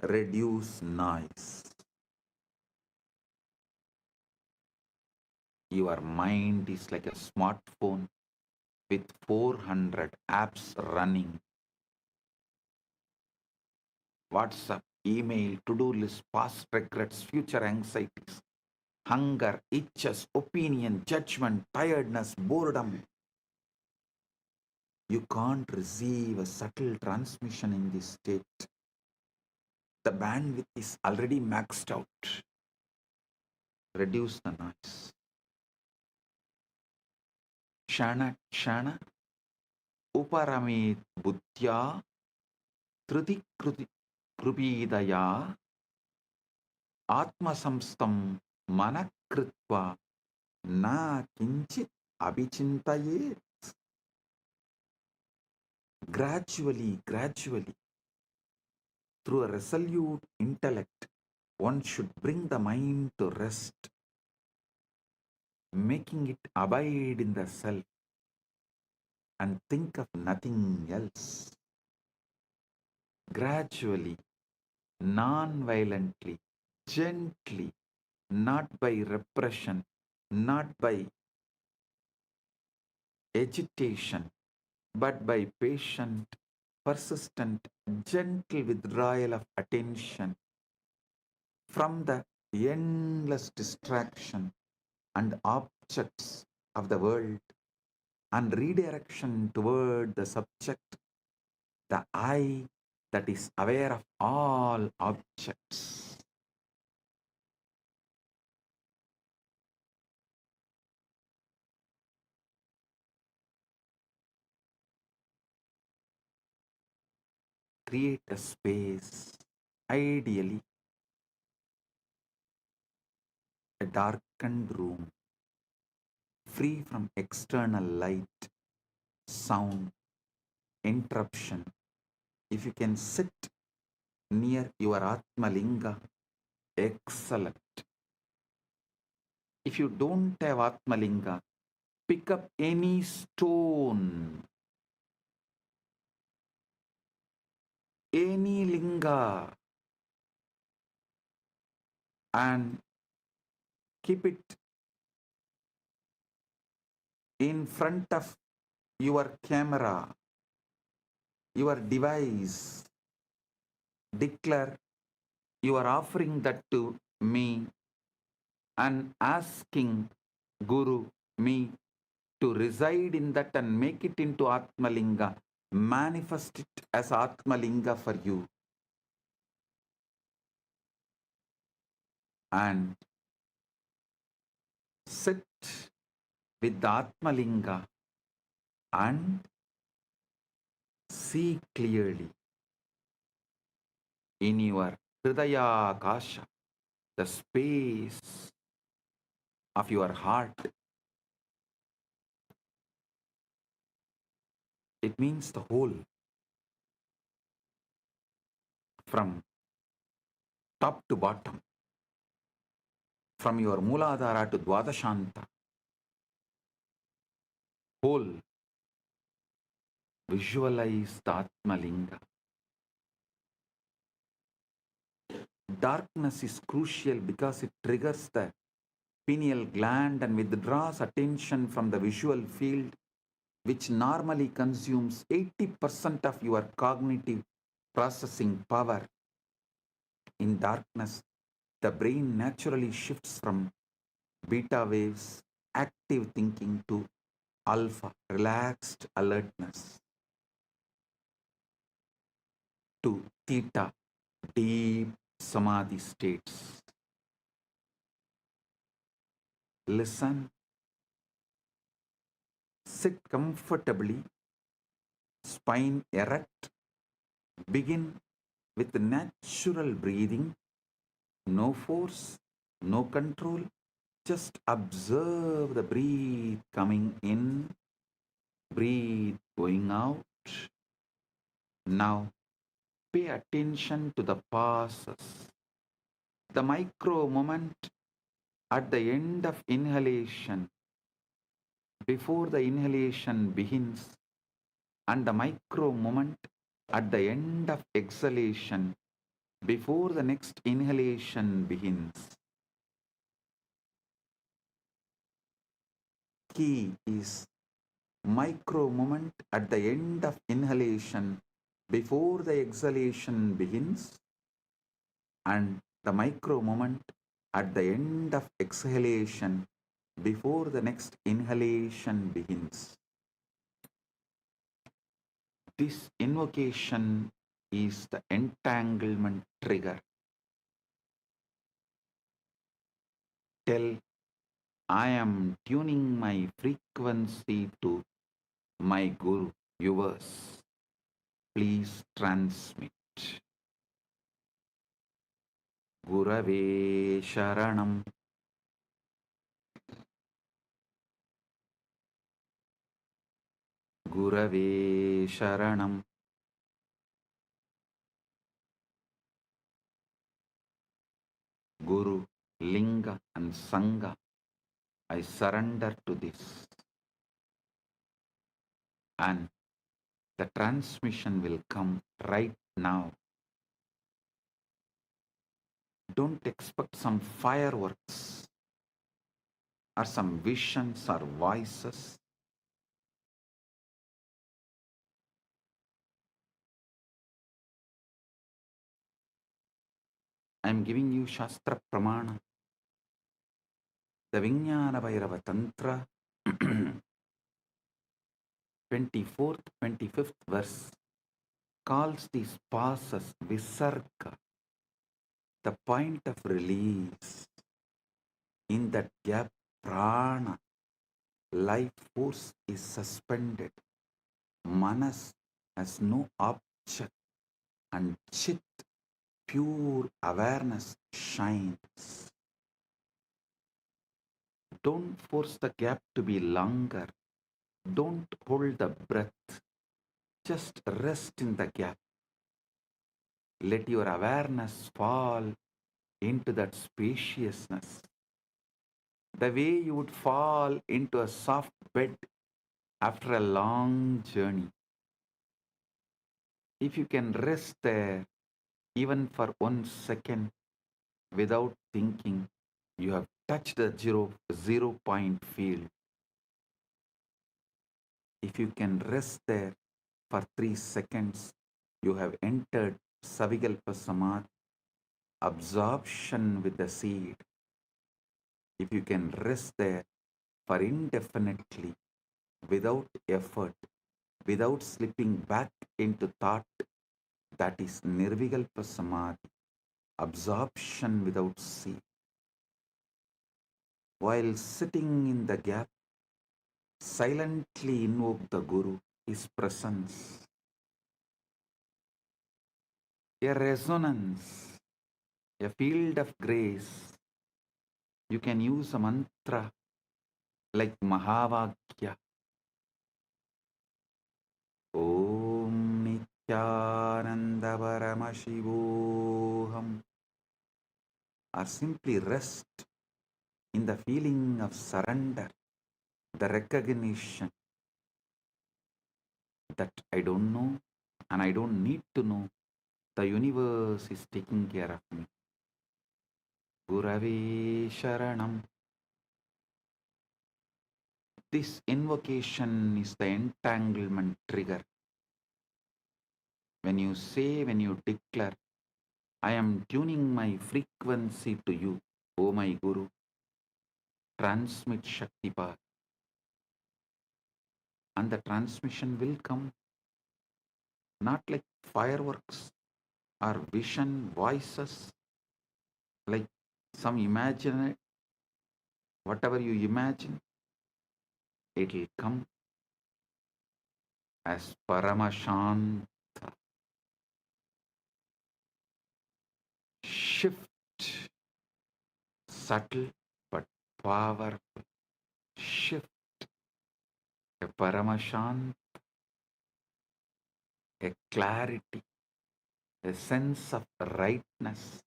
Reduce noise. Your mind is like a smartphone with 400 apps running. WhatsApp, email, to-do list, past regrets, future anxieties, hunger, itches, opinion, judgment, tiredness, boredom. You can't receive a subtle transmission in this state. The bandwidth is already maxed out. Reduce the noise. Kshana kshana uparamit buddhya triti krupidaya atma samstam manakritva na kinchit abhichintayet. Gradually, through a resolute intellect, one should bring the mind to rest, making it abide in the self and think of nothing else. Gradually, non-violently, gently, not by repression, not by agitation, but by patient, persistent, gentle withdrawal of attention from the endless distraction and objects of the world and redirection toward the subject, the I that is aware of all objects. Create a space, ideally a darkened room, free from external light, sound, interruption. If you can sit near your Atma Linga, excellent. If you don't have Atma Linga, pick up any stone, any linga, and keep it in front of your camera, your device. Declare you are offering that to me and asking Guru, me, to reside in that and make it into Atmalinga. Manifest it as Atmalinga for you. And sit with the Atmalinga and see clearly in your Hridaya Akasha, the space of your heart. It means the whole, from top to bottom, from your Mooladhara to Dwadashanta. Whole. Visualize the Atmalinga. Darkness is crucial because it triggers the pineal gland and withdraws attention from the visual field, which normally consumes 80% of your cognitive processing power. In darkness, the brain naturally shifts from beta waves, active thinking, to alpha, relaxed alertness, to theta, deep samadhi states. Listen, sit comfortably, spine erect, begin with natural breathing, no force, no control. Just observe the breath coming in, breathe going out. Now pay attention to the pauses, the micro moment at the end of inhalation, before the inhalation begins, and the micro moment at the end of exhalation, before the next inhalation begins. Key is micro moment at the end of inhalation, before the exhalation begins, and the micro moment at the end of exhalation, before the next inhalation begins. This invocation is the entanglement trigger. Tell, I am tuning my frequency to my Guru, yours. Please transmit. Gurave Sharanam. Gurave Sharanam. Guru, Linga and Sangha, I surrender to this. And the transmission will come right now. Don't expect some fireworks or some visions or voices. I am giving you Shastra Pramana, the Vijnana Bhairava Tantra, 24th, 25th verse calls these passes Visarga, the point of release. In that gap, prana, life force, is suspended. Manas has no object, and Chit, pure awareness, shines. Don't force the gap to be longer. Don't hold the breath. Just rest in the gap. Let your awareness fall into that spaciousness, the way you would fall into a soft bed after a long journey. If you can rest there even for 1 second without thinking, you have touched the zero point field. If you can rest there for 3 seconds, you have entered Savikalpa Samadhi, absorption with the seed. If you can rest there for indefinitely, without effort, without slipping back into thought, that is Nirvikalpa Samadhi, absorption without seed. While sitting in the gap, silently invoke the Guru, his presence. A resonance, a field of grace. You can use a mantra like Mahavakya. Om Nithyananda Paramashivoham. Or simply rest in the feeling of surrender, the recognition that I don't know and I don't need to know. The universe is taking care of me. Gurave Sharanam. This invocation is the entanglement trigger. When you say, when you declare, I am tuning my frequency to you, O my Guru. Transmit Shakti Path. And the transmission will come not like fireworks or vision voices, like some imagine, whatever you imagine, it will come as Paramashant. Shift, subtle but powerful. Shift, a Paramashant, a clarity, a sense of rightness,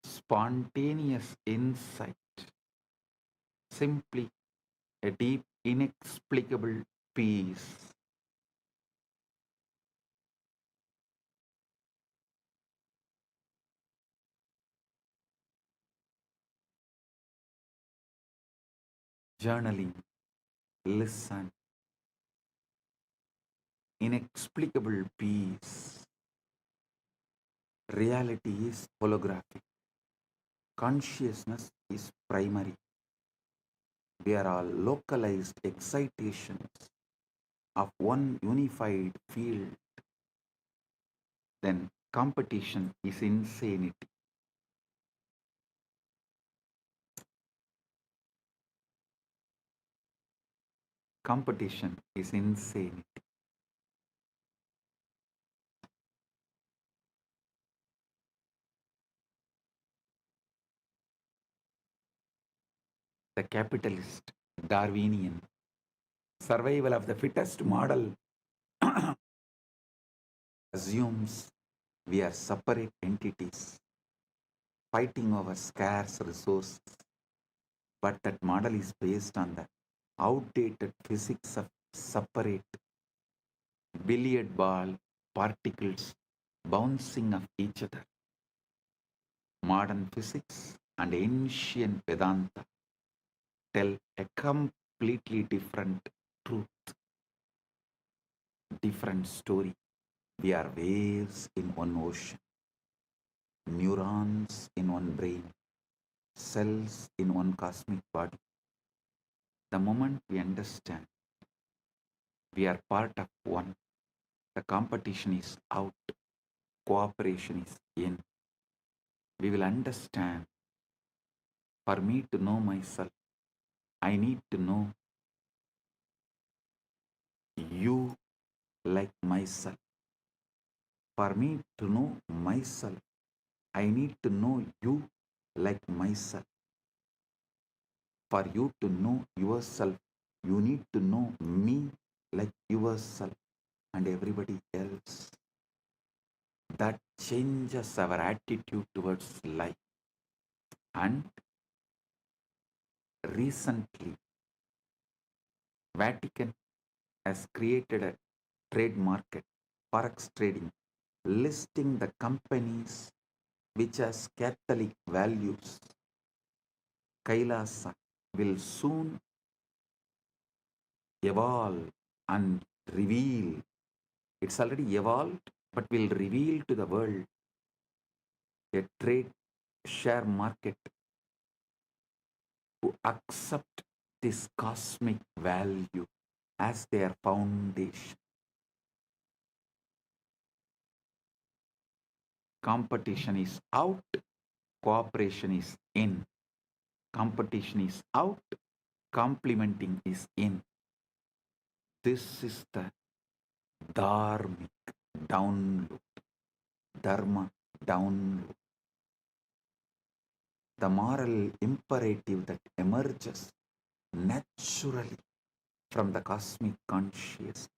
spontaneous insight, simply a deep, inexplicable peace. Journaling, listen, inexplicable peace. Reality is holographic. Consciousness is primary. We are all localized excitations of one unified field. Then competition is insanity. Competition is insanity. The capitalist, Darwinian, survival of the fittest model assumes we are separate entities fighting over scarce resources. But that model is based on the outdated physics of separate billiard ball particles bouncing off each other. Modern physics and ancient Vedanta tell a completely different truth, different story. We are waves in one ocean, neurons in one brain, cells in one cosmic body. The moment we understand we are part of one, the competition is out, cooperation is in. We will understand, for me to know myself, I need to know you like myself. For me to know myself, I need to know you like myself. For you to know yourself, you need to know me like yourself and everybody else. That changes our attitude towards life. And recently, Vatican has created a trade market, forex trading, listing the companies which has Catholic values. Kailasa will soon evolve and reveal. It's already evolved, but will reveal to the world a trade share market who accept this cosmic value as their foundation. Competition is out, cooperation is in. Competition is out, complementing is in. This is the dharmic download, dharma download. The moral imperative that emerges naturally from the cosmic consciousness.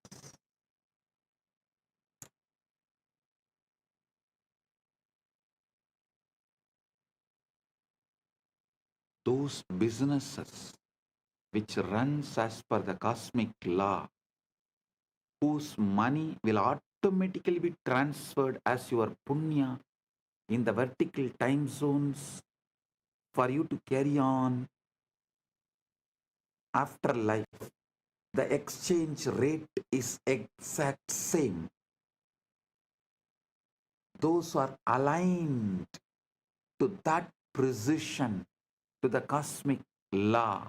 Those businesses which runs as per the cosmic law, whose money will automatically be transferred as your punya in the vertical time zones for you to carry on after life. The exchange rate is exact same. those who are aligned to that precision, to the cosmic law,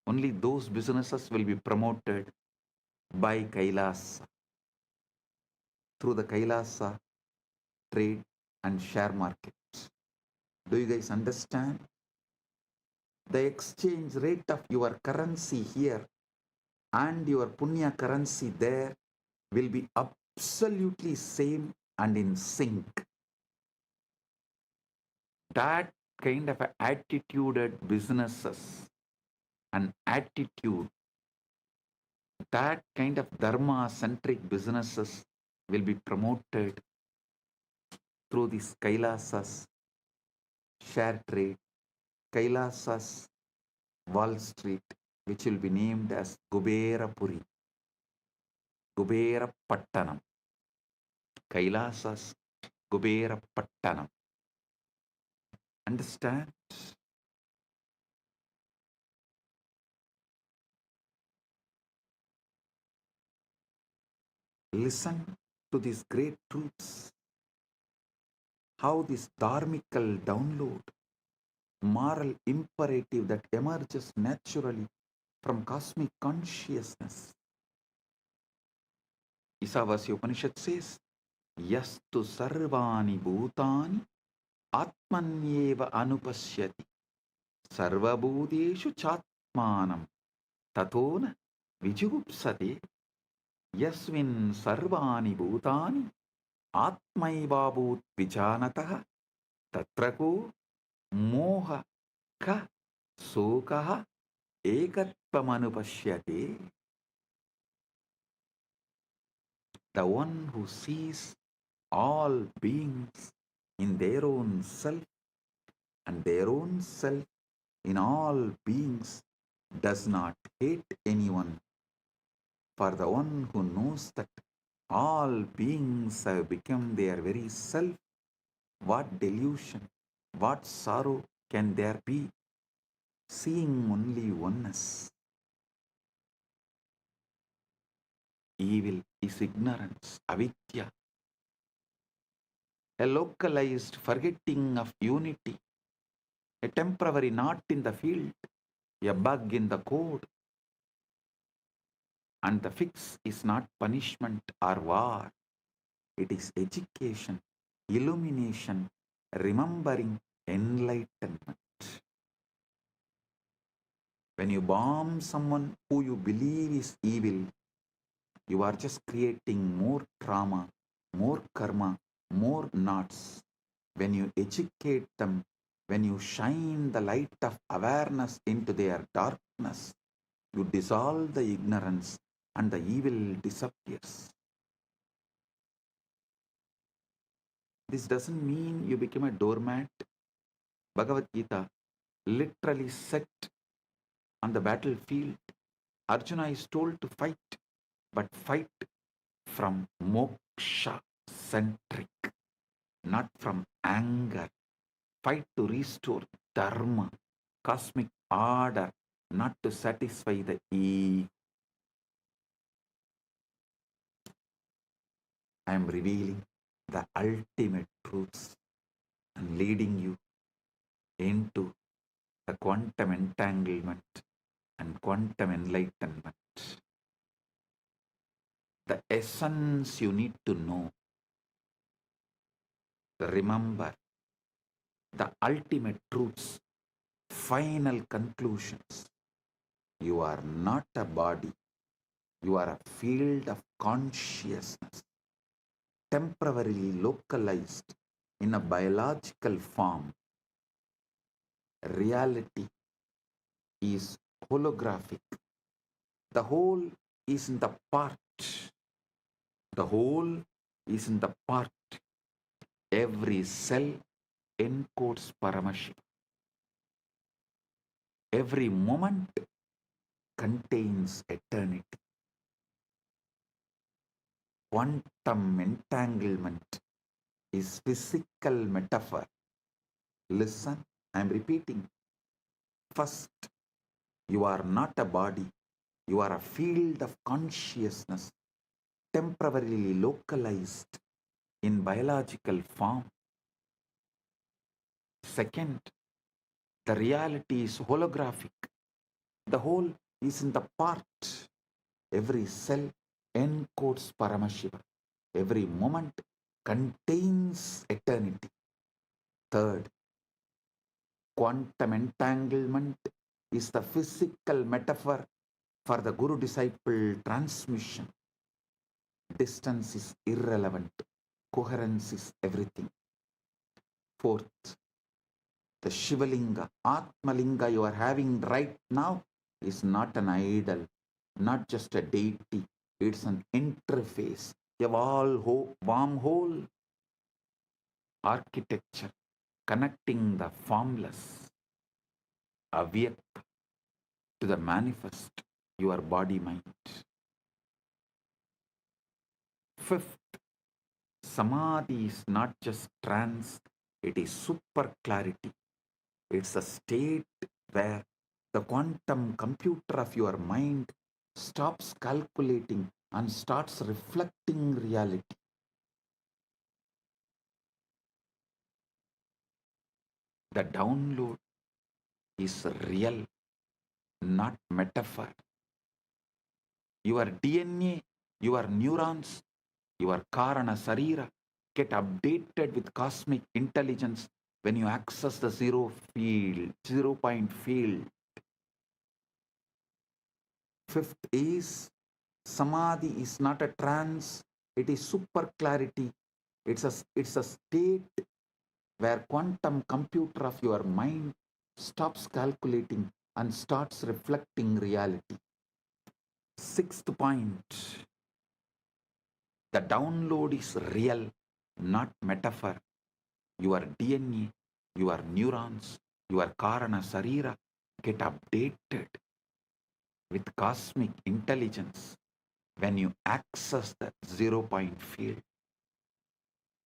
only those businesses will be promoted by Kailasa, through the Kailasa trade and share markets. Do you guys understand? The exchange rate of your currency here and your punya currency there will be absolutely same and in sync. That kind of attituded businesses and attitude, that kind of dharma-centric businesses will be promoted through this Kailasa's share trade, Kailasa's Wall Street, which will be named as Kuberapuri, Kubera Pattanam, Kailasa's Kubera Pattanam. Understand? Listen to these great truths, how this dharmical download, moral imperative that emerges naturally from cosmic consciousness. Isavasya Upanishad says, Yastu sarvani bhutani atmanyeva anupashyati sarvabhuteshu chatmanam tatona vijugupsate yasmin sarvani bhutani atmaivabhut vijanatah tatrako moha ka sokaha ekatvamanupashyate. The one who sees all beings in their own self and their own self in all beings does not hate anyone. For the one who knows that all beings have become their very self, what delusion, what sorrow can there be, seeing only oneness? Evil is ignorance, avidya, a localized forgetting of unity, a temporary knot in the field, a bug in the code. And the fix is not punishment or war. It is education, illumination, remembering, enlightenment. When you bomb someone who you believe is evil, you are just creating more trauma, more karma, more knots. When you educate them, when you shine the light of awareness into their darkness, you dissolve the ignorance and the evil disappears. This doesn't mean you become a doormat. Bhagavad Gita literally set on the battlefield. Arjuna is told to fight, but fight from moksha-centric, not from anger. Fight to restore dharma, cosmic order, not to satisfy the ego. I am revealing the ultimate truths and leading you into the quantum entanglement and quantum enlightenment. The essence you need to know. Remember the ultimate truths, final conclusions. You are not a body. You are a field of consciousness, temporarily localized in a biological form. Reality is holographic. The whole is in the part. The whole is in the part. Every cell encodes Paramashiva. Every moment contains eternity. Quantum entanglement is physical metaphor. Listen, I am repeating. First, you are not a body. You are a field of consciousness. temporarily localized in biological form. Second, the reality is holographic. The whole is in the part. Every cell encodes Paramashiva. Every moment contains eternity. Third, quantum entanglement is the physical metaphor for the Guru-disciple transmission. Distance is irrelevant. Coherence is everything. Fourth, the Shivalinga, Atmalinga you are having right now is not an idol, not just a deity. It's an interface, a wormhole architecture connecting the formless, avyakta, to the manifest, your body-mind. Fifth, Samadhi is not just trance, it is super clarity. It's a state where the quantum computer of your mind stops calculating and starts reflecting reality. The download is real, not metaphor. Your DNA, your neurons, your Karana Sarira get updated with cosmic intelligence when you access the zero point field. Fifth is Samadhi is not a trance, it is super clarity. It's a state where quantum computer of your mind stops calculating and starts reflecting reality. Sixth point, the download is real, not metaphor. Your DNA, your neurons, your Karana Sarira get updated with cosmic intelligence when you access the zero point field.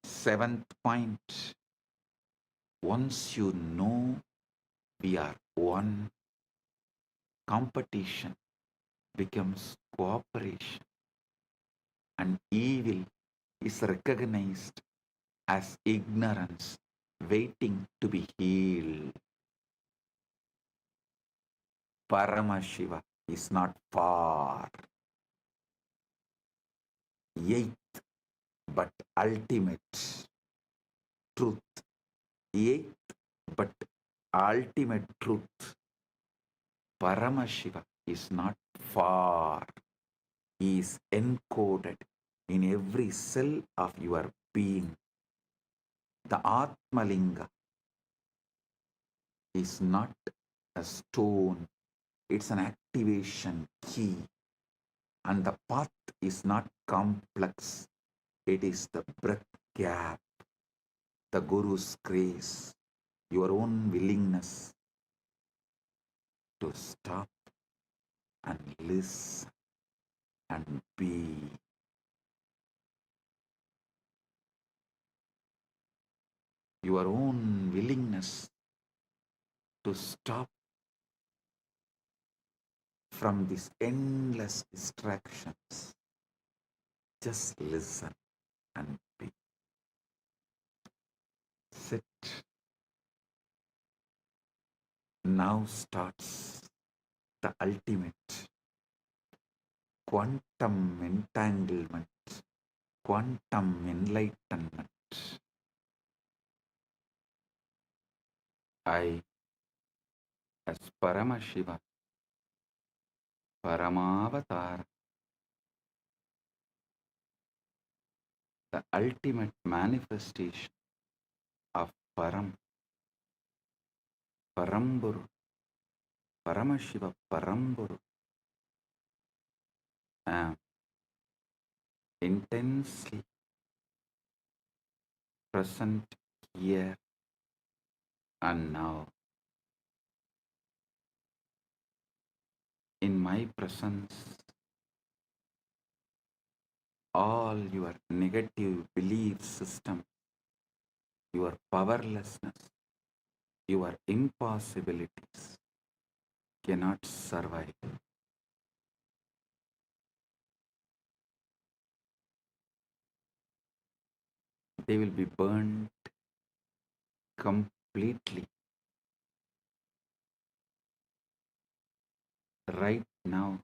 Seventh point, once you know we are one, competition becomes cooperation, and evil is recognized as ignorance waiting to be healed. Paramashiva is not far. Eighth but ultimate truth. Eighth but ultimate truth. Paramashiva is not far. He is encoded in every cell of your being. The Atmalinga is not a stone, it's an activation key. And the path is not complex, it is the breath gap, the Guru's grace, your own willingness to stop and listen and be. Your own willingness to stop from these endless distractions. Just listen and be. Sit. Now starts the ultimate quantum entanglement, quantum enlightenment. I, as Paramashiva, Paramavatara, the ultimate manifestation of Paramburu, Paramashiva Paramburu, am intensely present here and now. In my presence, all your negative belief system, your powerlessness, your impossibilities cannot survive. they will be burnt completely. Right now,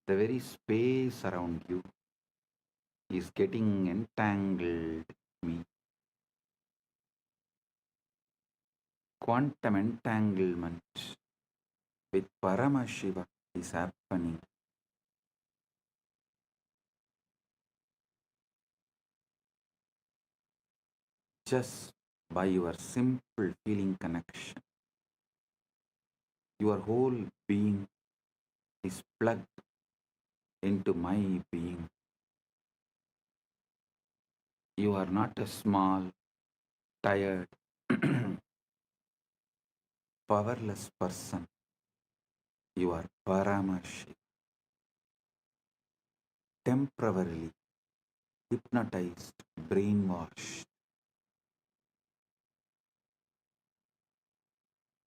the very space around you is getting entangled with me. Quantum entanglement with Paramashiva is happening. Just by your simple feeling connection. Your whole being is plugged into my being. You are not a small, tired, powerless person. You are Paramashiva, temporarily hypnotized, brainwashed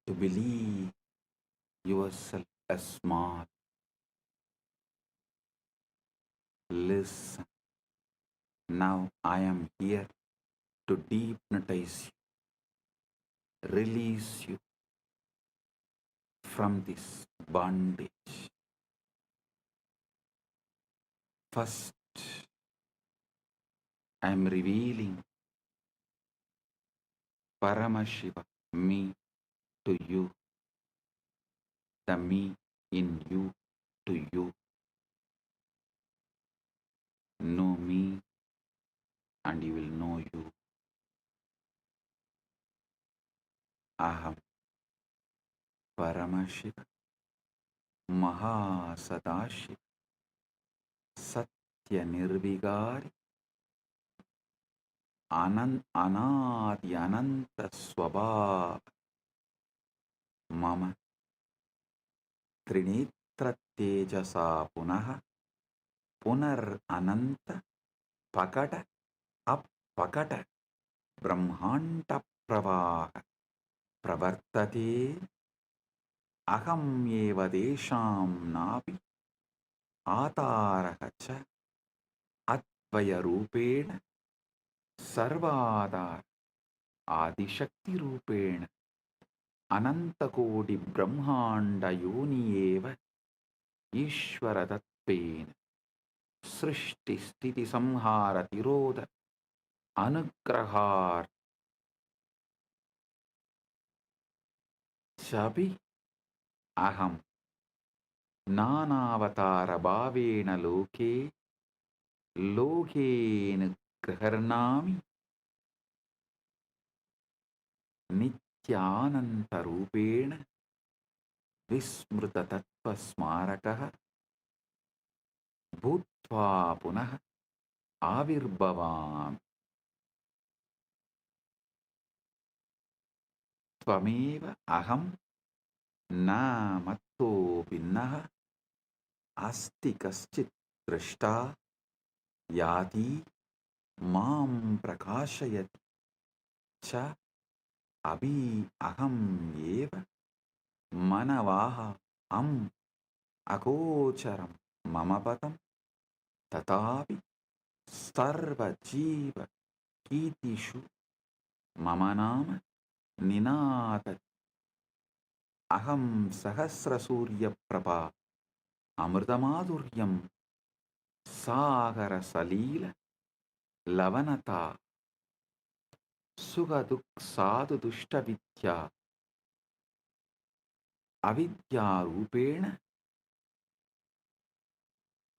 to believe yourself as small. Listen, now I am here to dehypnotize you, release you from this bondage. First, I am revealing Paramashiva, me, to you, the me in you to you. Know me and you will know you. Aham Paramashiva, Maha Sadashiva, Satya Nirvigari, Anadi Ananta Swabhava, Mama Trinitra Tejasa Punaha, Punar Ananta Pakata Appakata Brahmanta Pravaha Pravartate Aham Eva Desham Napi Ataraha cha Atvaya Rupena Sarvadar Adishakti Rupena Anantakodi Brahmanda Yoni Eva Ishvara Tatpena Srishti Stiti Samhara Tiroda Anugrahar Chabi Aham Nanavatara Bhavena Loke Lokena Graharnami Nithyananda Rupena Vismruta Tattva Smarakaha Bhutva Punaha Avirbhavam Tvameva Aham Na Matto Vinnaha Asti Kaschit Drashta Yati Mam Prakashayati Cha Abhi Aham Eva Manavaha Am Agocharam Mamapatam Tatapi Sarva Jiva Kitishu Mamanama Ninata Aham Sahasra Surya Prabha Amritamadhuryam Sagara Salila Lavanata Sugaduk Sadhu Dushta Vidya Avidya Rupena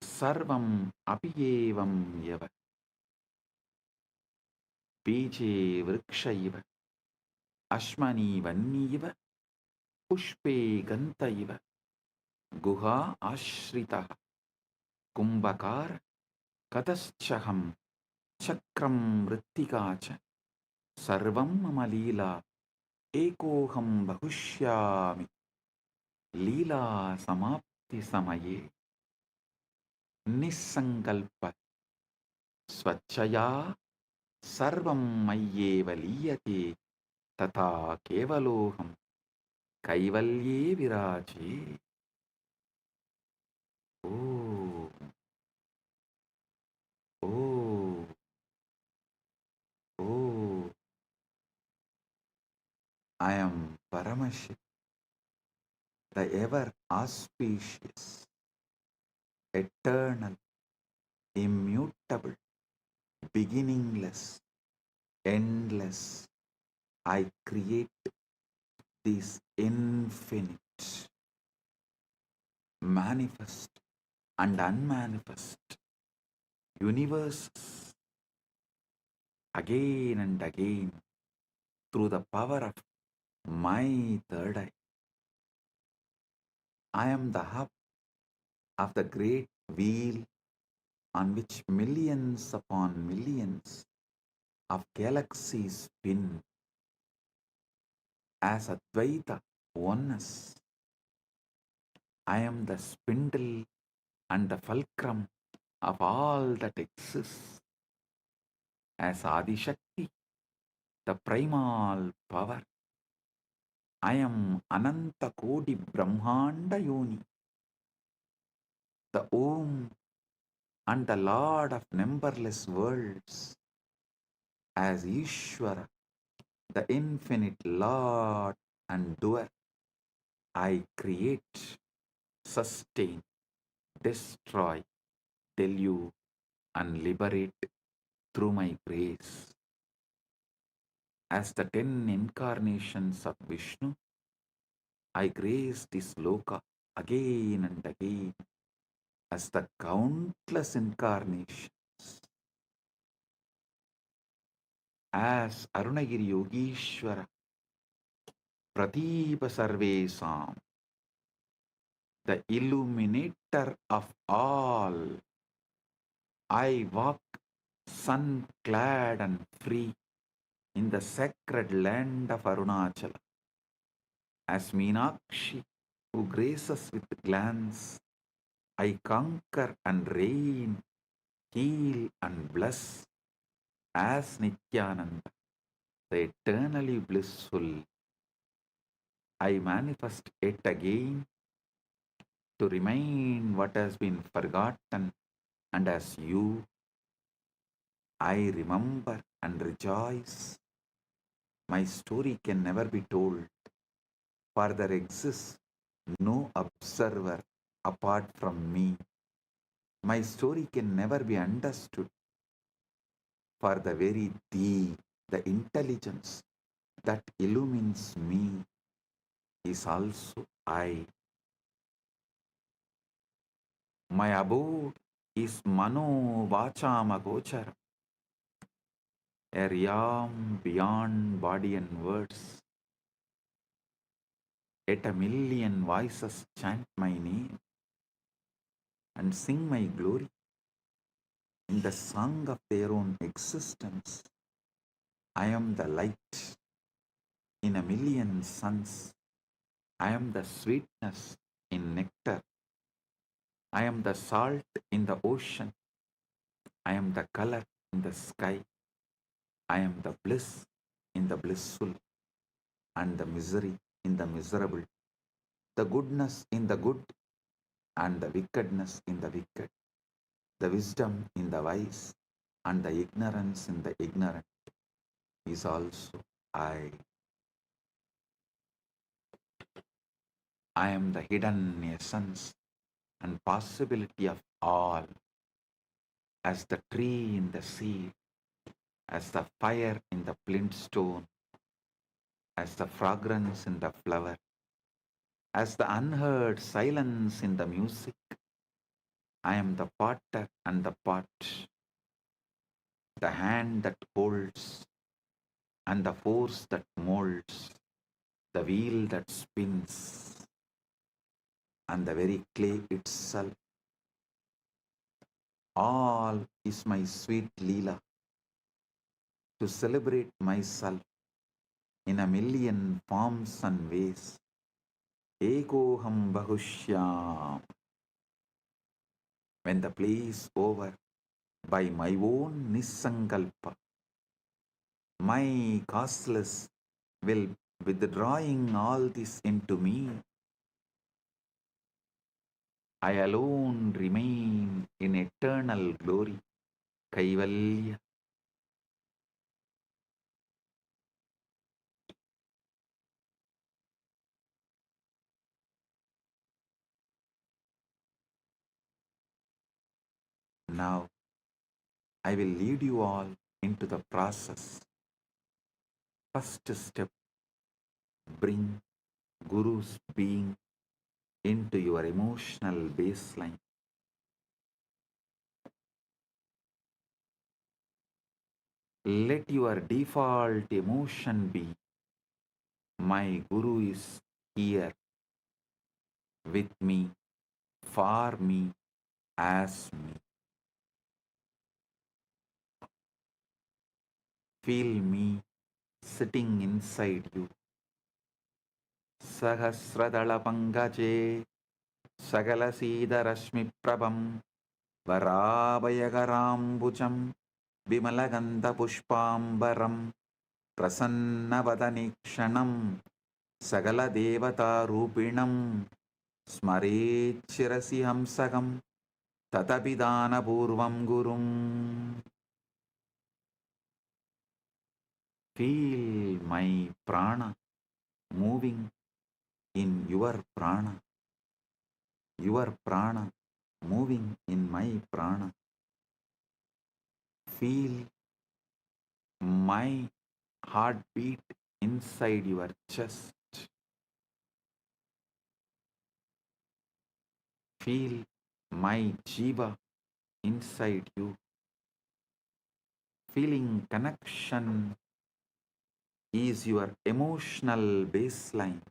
Sarvam Apiyevam Yava Beje Vrikshaiva Ashmani Vanniva Pushpe Gantaiva Guha Ashritaha Kumbhakar Kataschaham Chakram Rittikacha Sarvam Mamalila Ekoham Bahushyami Lila Samapti Samaye Nisankalpa Swachaya Sarvam Mayyeva Liyate Tata Kevaloham Kaivalye Viraje. Oh, oh, I am Paramashiva, the ever auspicious, eternal, immutable, beginningless, endless. I create these infinite, manifest and unmanifest universes again and again through the power of my third eye. I am the hub of the great wheel on which millions upon millions of galaxies spin as Advaita oneness. I am the spindle and the fulcrum of all that exists as Adishakti, the primal power. I am Ananta Kodi Brahmanda Yoni, the Om and the Lord of numberless worlds, as Ishvara, the infinite Lord and doer. I create, sustain, destroy, delude, and liberate through my grace. As the 10 incarnations of Vishnu, I grace this loka again and again as the countless incarnations. As Arunagiri Yogishwara, Pratipa Sarvesam, the illuminator of all, I walk sun-clad and free in the sacred land of Arunachala. As Meenakshi, who graces with glance, I conquer and reign, heal and bless. As Nithyananda, the eternally blissful, I manifest it again to remind what has been forgotten, and as you, I remember and rejoice. My story can never be told, for there exists no observer apart from me. My story can never be understood, for the very the intelligence that illumines me is also I. My abode is Mano Vachama Gochara, a realm beyond body and words. Yet a million voices chant my name and sing my glory in the song of their own existence. I am the light in a million suns. I am the sweetness in nectar. I am the salt in the ocean. I am the color in the sky. I am the bliss in the blissful and the misery in the miserable, the goodness in the good and the wickedness in the wicked, the wisdom in the wise and the ignorance in the ignorant is also I. I am the hidden essence and possibility of all, as the tree in the seed, as the fire in the flint stone, as the fragrance in the flower, as the unheard silence in the music. I am the potter and the pot, the hand that holds and the force that molds, the wheel that spins and the very clay itself. All is my sweet Leela to celebrate myself in a million forms and ways. Ekoham Bahushyam. When the play is over, by my own Nisankalpa, my costless will withdrawing all this into me. I alone remain in eternal glory, Kaivalya. Now, I will lead you all into the process. First step, bring Guru's being into your emotional baseline. Let your default emotion be, my Guru is here with me, for me, as me. Feel me sitting inside you. Sahasradala pangaje, sagala rashmi prabham, varabhayagarambucham, vimalagandha pushpambaram, prasannavadanikshanam, sagala devata rupinam, स्मरेच्छिरसि हंसकं ततपिदानपूर्वं गुरुं. Feel my prana moving in your prana moving in my prana. Feel my heartbeat inside your chest. Feel my jiva inside you. Feeling connection is your emotional baseline.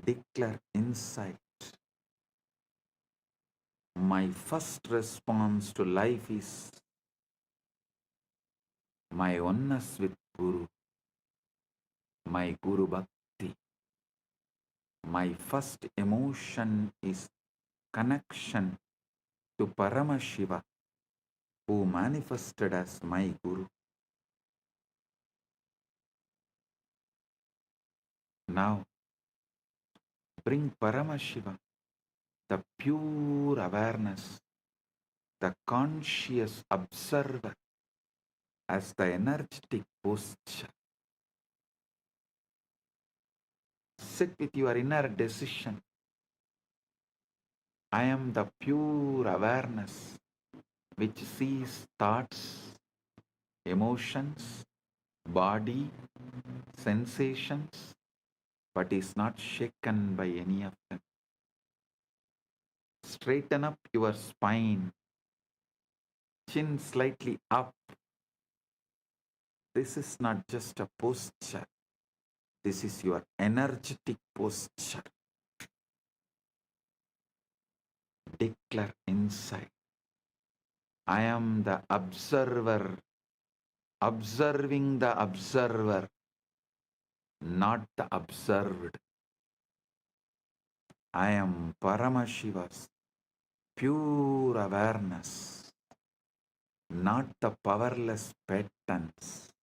Declare inside, my first response to life is my oneness with Guru, my Guru Bhakti. My first emotion is connection to Paramashiva, who manifested as my Guru. Now, bring Paramashiva, the pure awareness, the conscious observer, as the energetic posture. Sit with your inner decision. I am the pure awareness which sees thoughts, emotions, body, sensations, but is not shaken by any of them. Straighten up your spine, chin slightly up. This is not just a posture. This is your energetic posture. Declare inside, I am the observer, observing the observer, not the observed. I am Paramashiva's pure awareness, not the powerless patterns.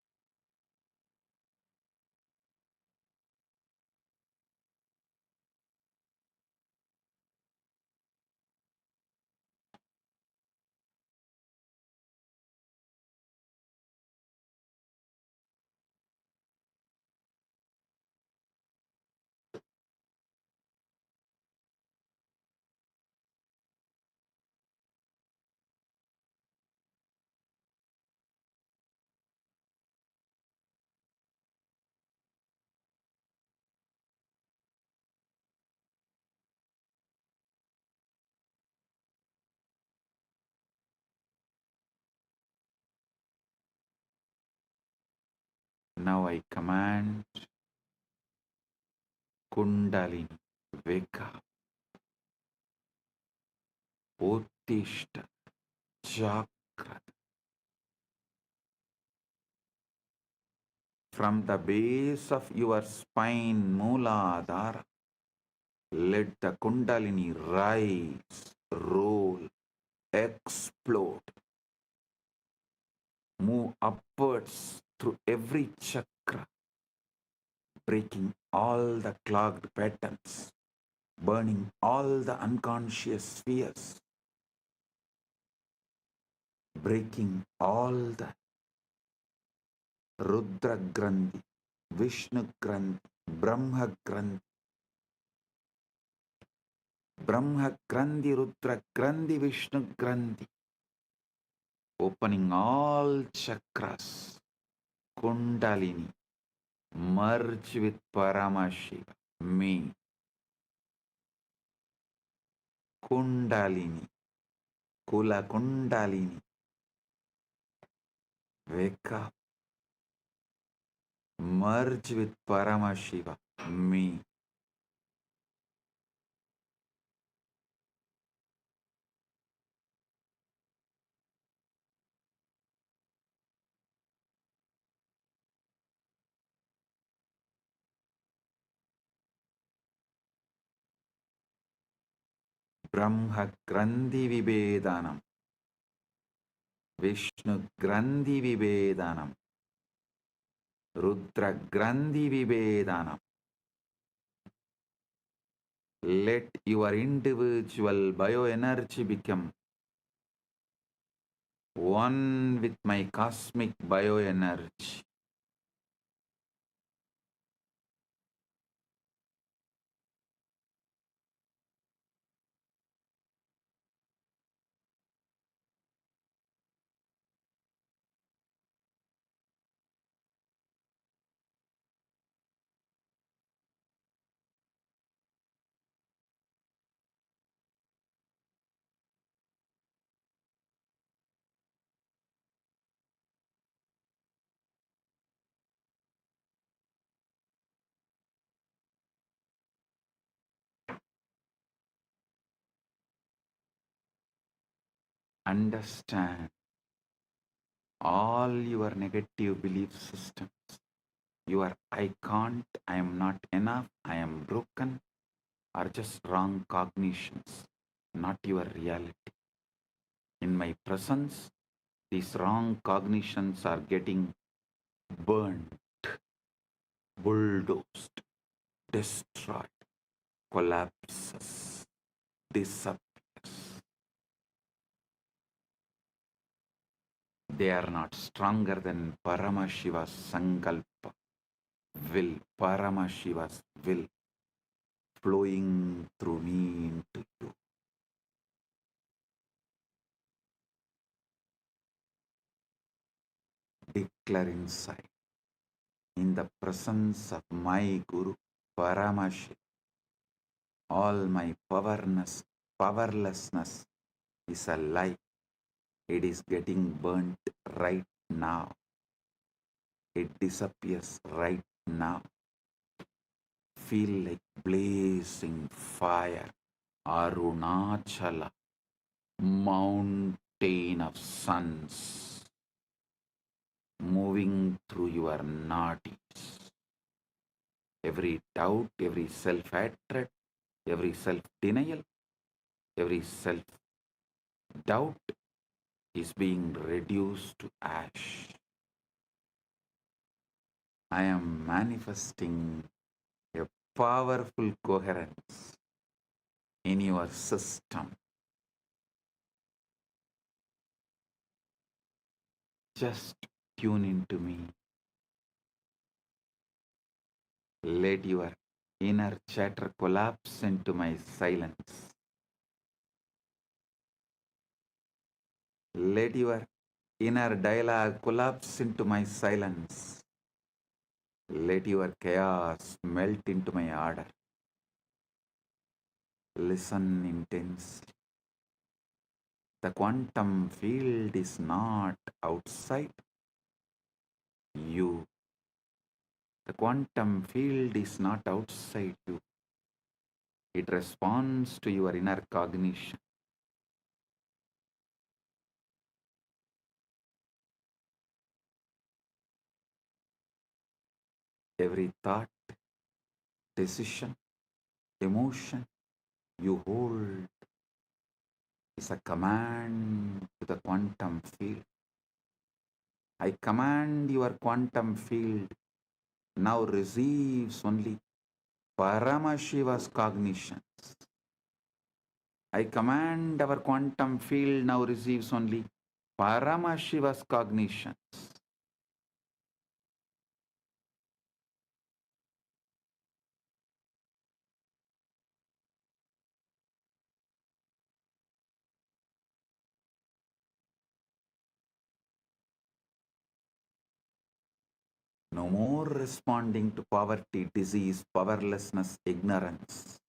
Now I command Kundalini, wake up, Uttishta, Chakra. From the base of your spine, Mooladhara, let the Kundalini rise, roll, explode, move upwards through every chakra, breaking all the clogged patterns, burning all the unconscious spheres, breaking all the Rudra Grandhi, Vishnu Grandhi, Brahma Grandhi, Brahma Grandhi, Rudra Grandhi, Vishnu Grandhi, opening all chakras, Kundalini, merge with Paramashiva, me, Kundalini, Kula Kundalini, wake up, merge with Paramashiva, me, Brahma Grandhi Vibhedanam, Vishnu Grandhi Vibhedanam, Rudra Grandhi Vibhedanam. Let your individual bioenergy become one with my cosmic bioenergy. Understand all your negative belief systems. Your I can't, I am not enough, I am broken are just wrong cognitions, not your reality. In my presence, these wrong cognitions are getting burned, bulldozed, destroyed, collapses, disappears. They are not stronger than Paramashiva's Sankalpa, will, Paramashiva's will flowing through me into you. Declare inside, in the presence of my Guru, Paramashiva, all my powerlessness is a lie. It is getting burnt right now. It disappears right now. Feel like blazing fire, Arunachala, mountain of suns, moving through your nadis. Every doubt, every self-hatred, every self-denial, every self-doubt is being reduced to ash. I am manifesting a powerful coherence in your system. Just tune into me. Let your inner chatter collapse into my silence. Let your inner dialogue collapse into my silence. Let your chaos melt into my order. Listen intensely. The quantum field is not outside you. The quantum field is not outside you. It responds to your inner cognition. Every thought, decision, emotion you hold is a command to the quantum field. I command your quantum field now receives only Paramashiva's cognitions. I command our quantum field now receives only Paramashiva's cognitions. No more responding to poverty, disease, powerlessness, ignorance.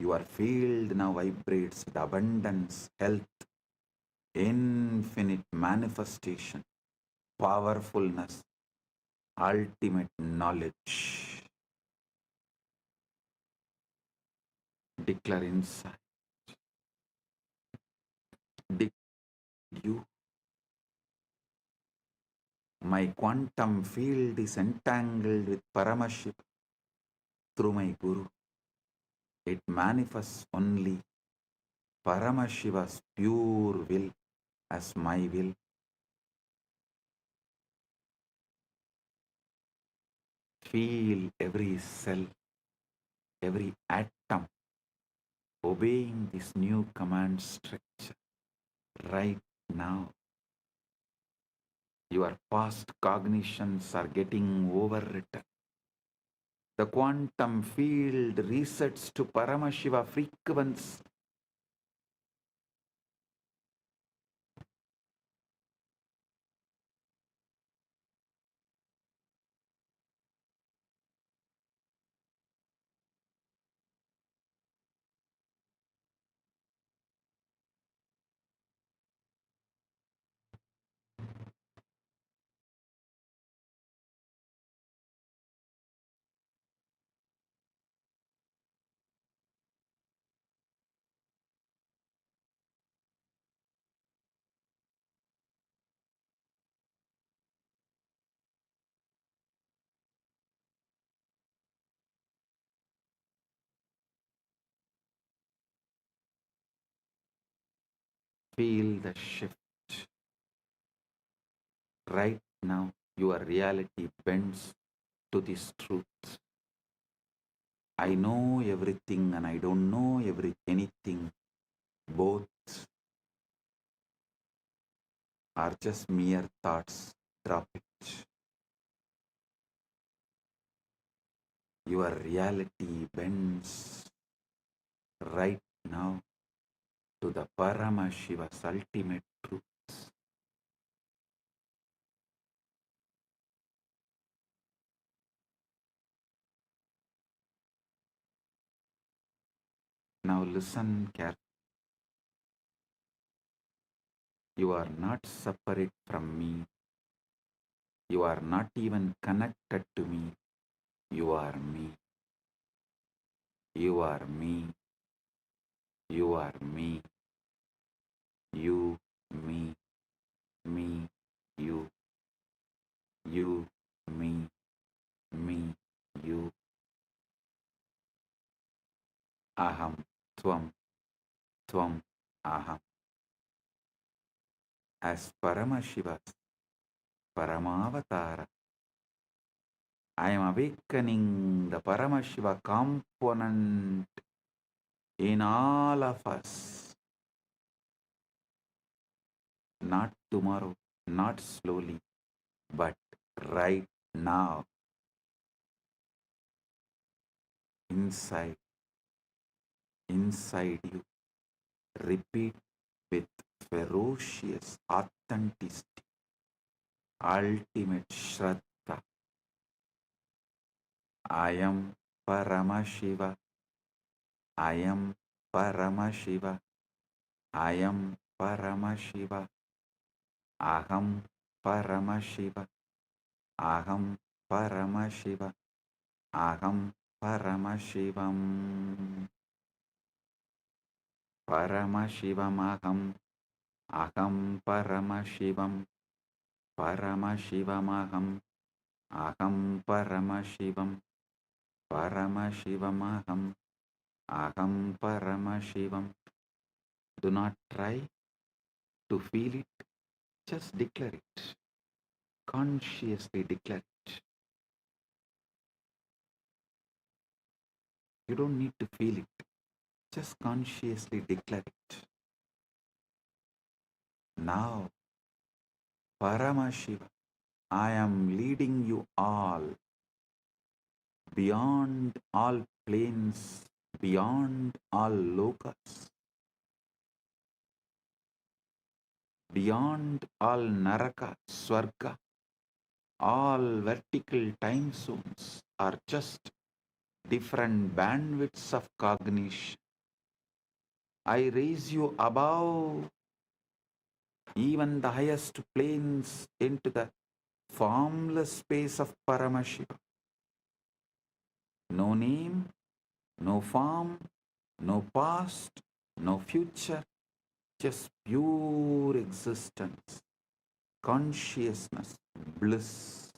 Your field now vibrates with abundance, health, infinite manifestation, powerfulness, ultimate knowledge. Declare inside. Did you? My quantum field is entangled with Paramashiva through my Guru. It manifests only Paramashiva's pure will as my will. Feel every cell, every atom obeying this new command structure right now. Your past cognitions are getting overwritten. The quantum field resets to Paramashiva frequency. Feel the shift. Right now, your reality bends to this truth. I know everything and I don't know anything. Both are just mere thoughts. Drop it. Your reality bends right now to the Paramashiva's ultimate truth. Now listen carefully. You are not separate from me. You are not even connected to me. You are me. You are me. You are me. You, me, you, me, you. Aham, tvam, aham. As Paramashiva's Paramavatara, I am awakening the Paramashiva component in all of us. Not tomorrow, not slowly, but right now. Inside you. Repeat with ferocious authenticity, ultimate Shraddha. I am Paramashiva. I am Paramashiva. I am Paramashiva. Aham Paramashiva. Aham Paramashiva. Aham Paramashivam. Paramashivam aham. Aham Paramashivam. Paramashivam aham. Aham Paramashivam. Paramashivam aham. Aham Paramashivam. Do not try to feel it. Just declare it. Consciously declare it. You don't need to feel it. Just consciously declare it. Now, Paramashiva, I am leading you all beyond all planes, beyond all lokas, beyond all naraka, swarga, All vertical time zones are just different bandwidths of cognition. I raise you above even the highest planes into the formless space of Paramashiva. No name, no form, no past, no future, just pure existence, consciousness, bliss.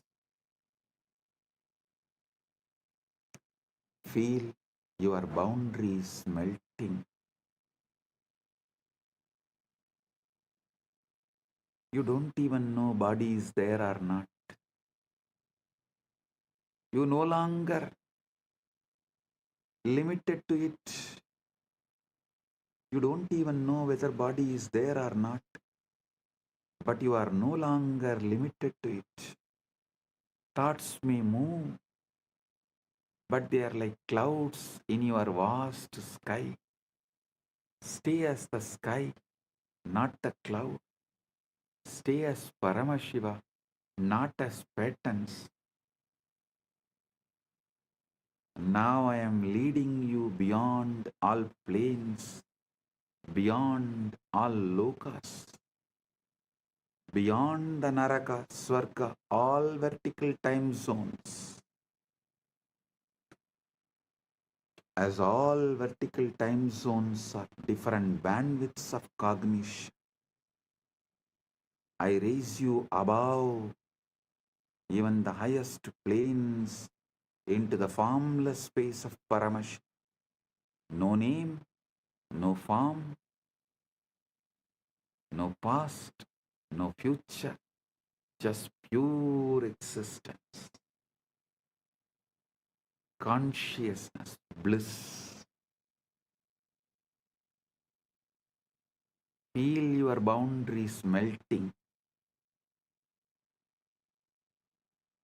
Feel your boundaries melting. You don't even know body is there or not. You no longer limited to it. You don't even know whether body is there or not, but you are no longer limited to it. Thoughts may move, but they are like clouds in your vast sky. Stay as the sky, not the cloud. Stay as Paramashiva, not as patterns. Now I am leading you beyond all planes, beyond all lokas, beyond the Naraka, Swarga, all vertical time zones. As all vertical time zones are different bandwidths of cognition, I raise you above even the highest planes into the formless space of Paramashiva. No name, no form, no past, no future, just pure existence, consciousness, bliss. Feel your boundaries melting.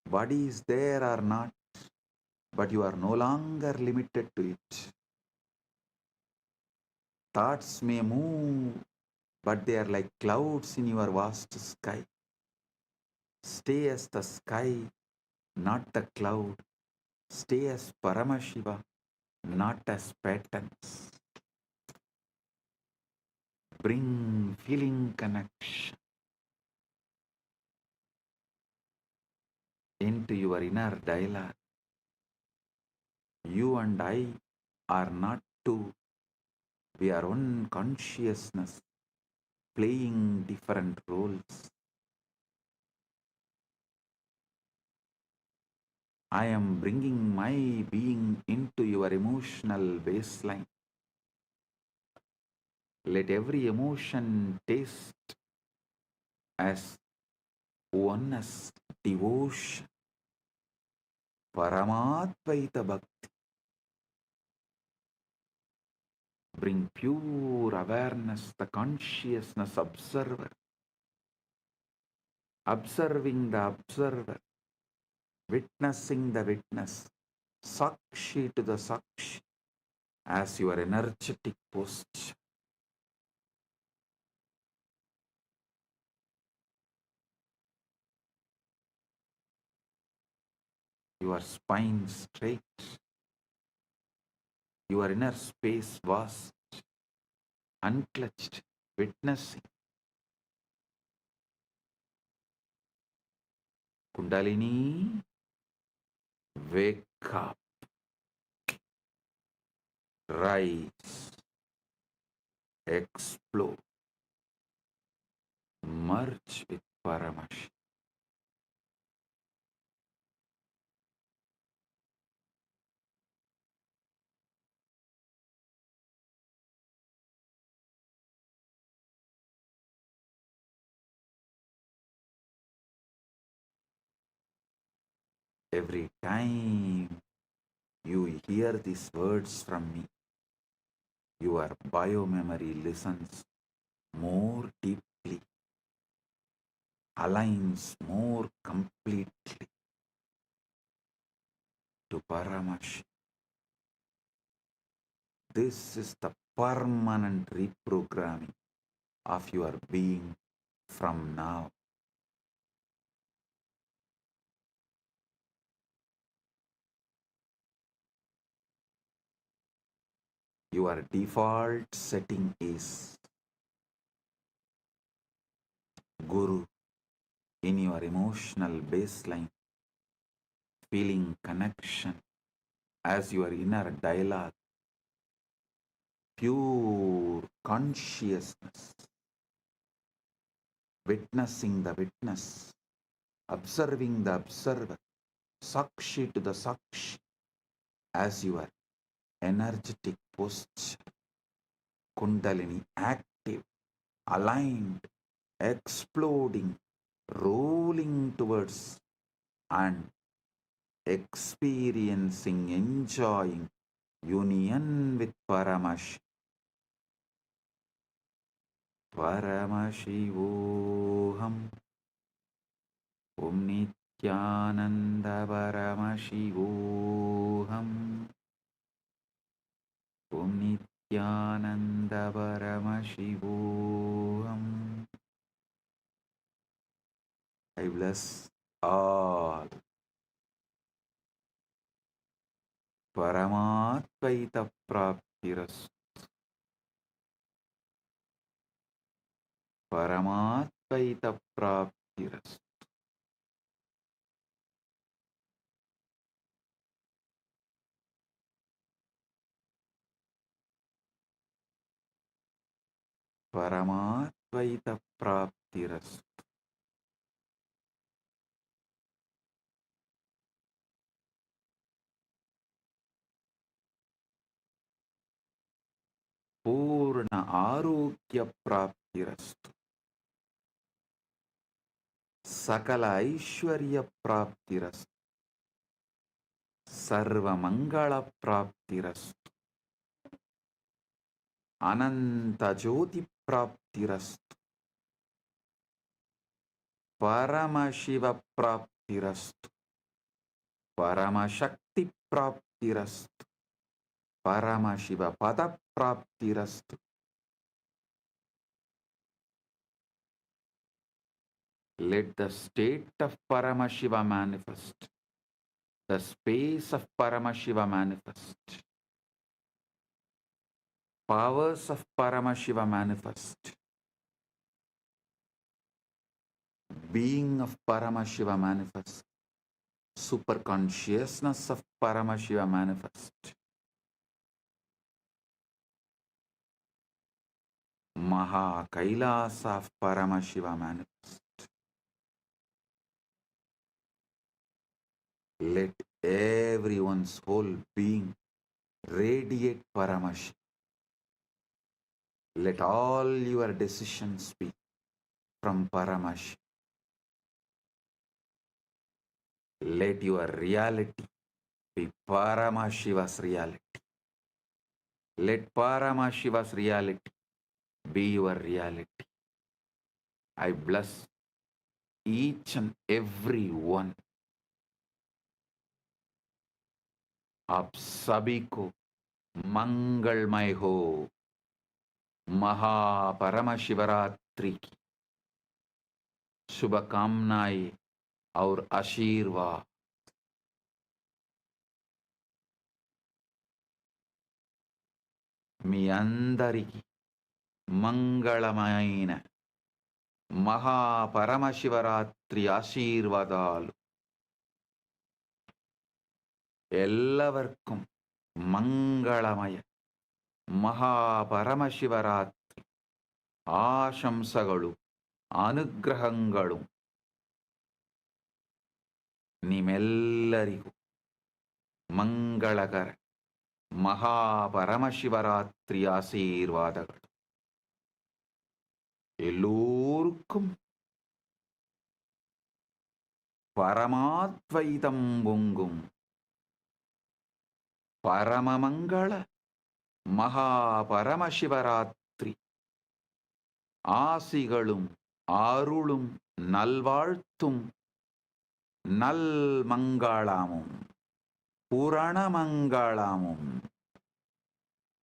Body is there or not, but you are no longer limited to it. Thoughts may move, but they are like clouds in your vast sky. Stay as the sky, not the cloud. Stay as Paramashiva, not as patterns. Bring feeling connection into your inner dialogue. You and I are not two. We are one consciousness playing different roles. I am bringing my being into your emotional baseline. Let every emotion taste as oneness, devotion, Paramadvaita Bhakti. Bring pure awareness, the consciousness observer, observing the observer, witnessing the witness, Sakshi to the Sakshi, as your energetic posture. Your spine straight, your inner space vast, unclutched, witnessing. Kundalini, wake up, rise, explode, merge with Paramashiva. Every time you hear these words from me, your biomemory listens more deeply, aligns more completely to Paramashiva. This is the permanent reprogramming of your being from now. Your default setting is Guru in your emotional baseline, feeling connection as your inner dialogue, pure consciousness, witnessing the witness, observing the observer, Sakshi to the Sakshi, as your energetic posture, Kundalini active, aligned, exploding, rolling towards and experiencing, enjoying union with Paramashivoham. Om Nithyananda Paramashivoham. Om Nithyananda Paramashivoham. I bless all. Paramatvaita Praptiras. Paramatvaita Praptiras. Paramatvaita Praptiras. Purna Arogya Praptirastu. Sakala Aishwarya Praptirastu. Sarva Mangala Praptirastu. Ananta Jyoti Praptirastu. Paramashiva Praptirastu. Paramashakti Praptirastu. Paramashiva Pada Praptirastu. Let the state of Paramashiva manifest. The space of Paramashiva manifest. Powers of Paramashiva manifest. Being of Paramashiva manifest. Super consciousness of Paramashiva manifest. Maha Kailasa of Paramashiva manifest. Let everyone's whole being radiate Paramashiva. Let all your decisions be from Paramashiva. Let your reality be Paramashiva's reality. Let Paramashiva's reality be your reality. I bless each and every one. आप सभी को मंगलमय हो। महा परमशिवरात्रि की शुभकामनाएं और आशीर्वाद। మీ అందరికీ మంగళమైన మహా పరమశివరాత్రి ఆశీర్వాదాలు. എല്ലാവർക്കും మంగళమయ ಮಹಾ ಪರಮಶಿವರಾತ್ರಿ ಆಶಂಸಗಳು ಅನುಗ್ರಹಗಳು ನಿಮ್ಮೆಲ್ಲರಿಗೂ ಮಂಗಳಕರ ಮಹಾ ಪರಮಶಿವರಾತ್ರಿ ಆಶೀರ್ವಾದಗಳು. எல்லோருக்கும் பரமாத்வைதம் பொங்கும் பரமமங்கள மகா பரமசிவராத்திரி ஆசிகளும் அருளும் நல்வாழ்த்தும் நல்மங்களமும் புரணமங்களமும்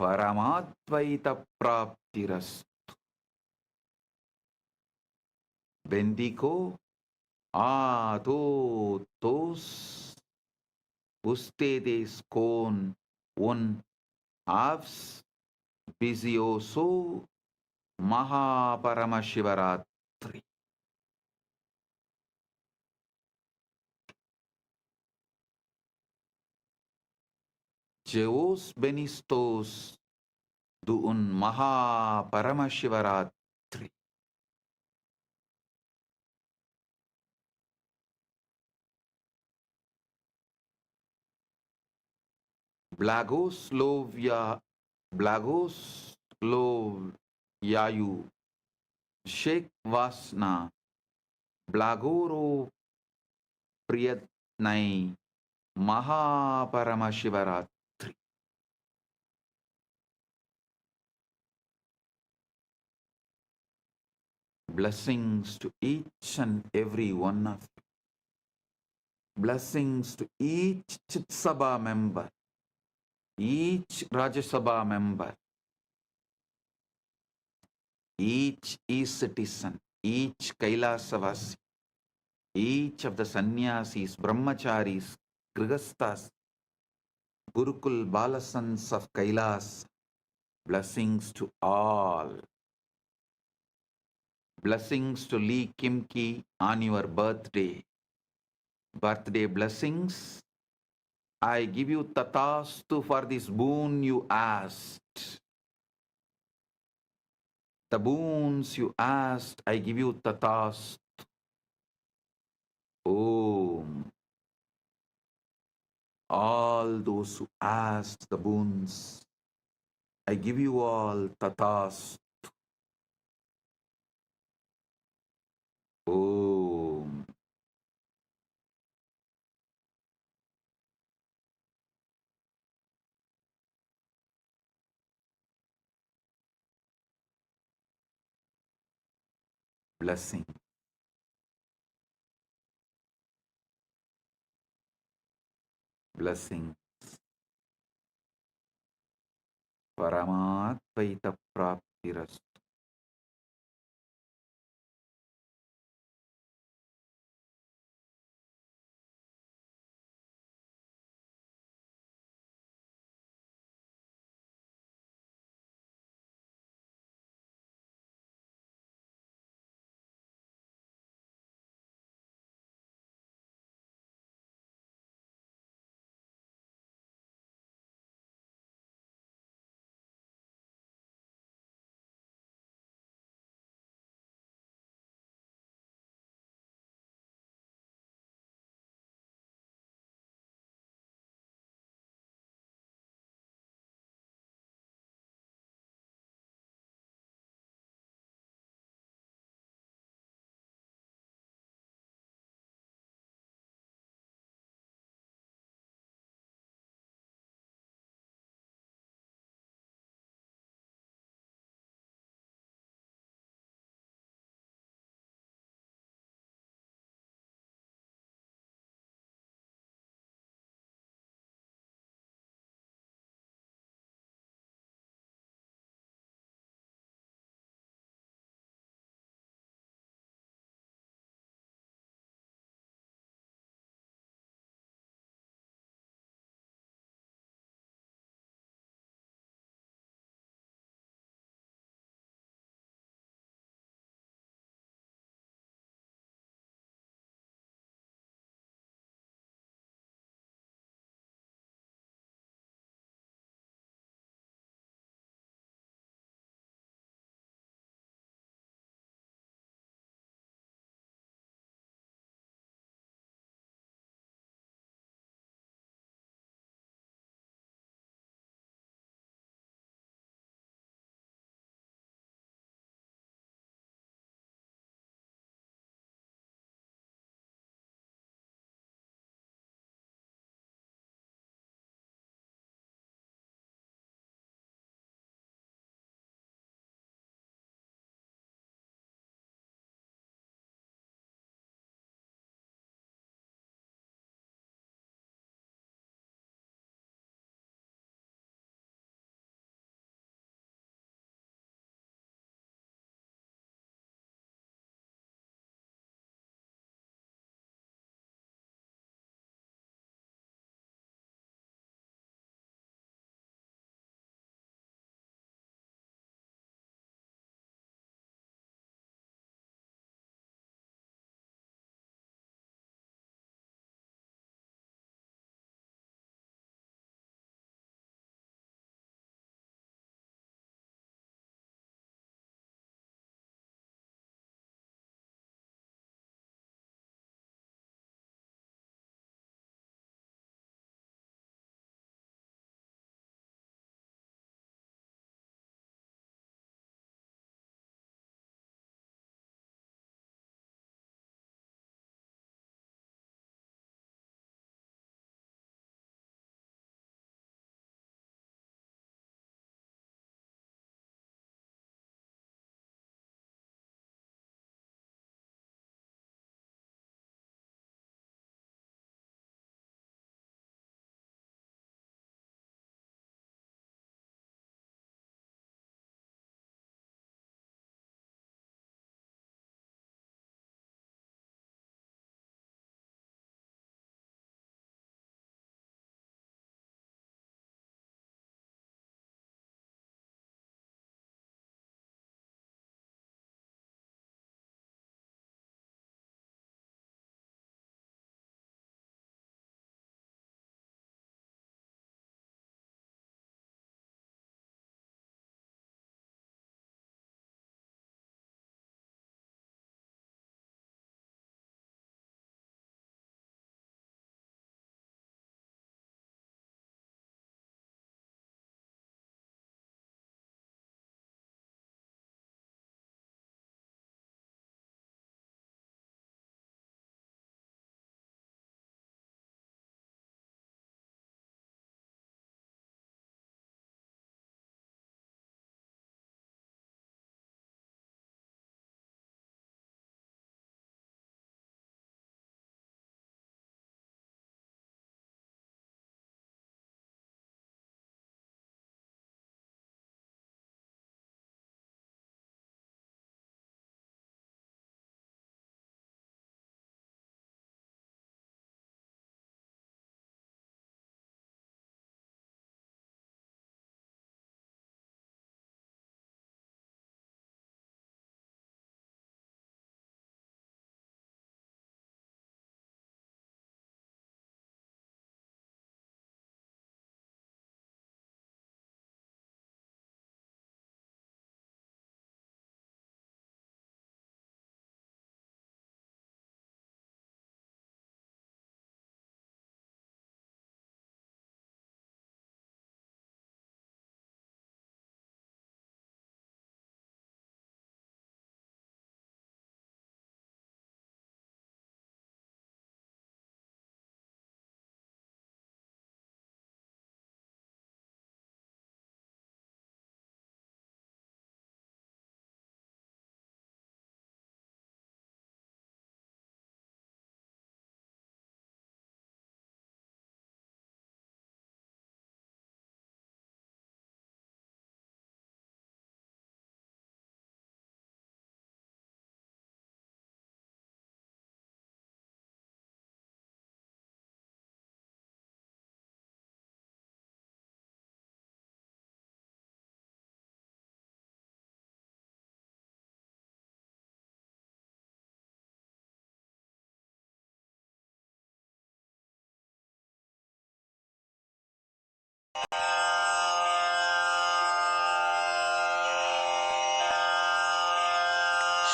பரமாத்வைத பிராப்திரஸ்து. Bendigo a todos ustedes con un Bizioso Maha Paramashivaratri. Jeos Benistos Duun Maha Paramashivaratri. Blagoslovia Blagoslovyayu Shek Vasna Blagoro Priyatnai Maha Paramashivaratri. Blessings to each and every one of you. Blessings to each Chit Sabha member, each Rajya Sabha member, each e-citizen, each Kailasavasi, each of the sannyasis, brahmacharis, grigastas, Gurukul Balasans of Kailas. Blessings to all. Blessings to Lee Kimki on your birthday. Birthday blessings. I give you tatastu for this boon you asked. The boons you asked, I give you tatastu. Om. All those who asked the boons, I give you all tatastu. Om. Blessing. Blessing. Paramatvaita praptirastu.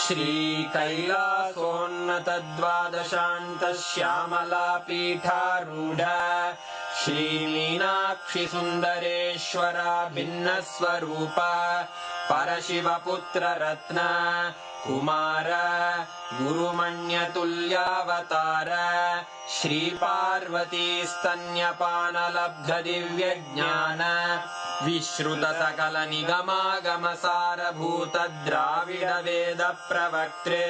श्रीकैलासोन्नतद्वादशान्तश्यामलापीठारूढ श्रीमीनाक्षि सुन्दरेश्वरा भिन्नस्वरूप परशिवपुत्ररत्न Kumar गुरुमण्यतुल्यावतार श्रीपार्वतीस्तन्यपानलब्धदिव्यज्ञान विश्रुतसकलनिगमागमसारभूतद्राविडवेदप्रवक्त्रे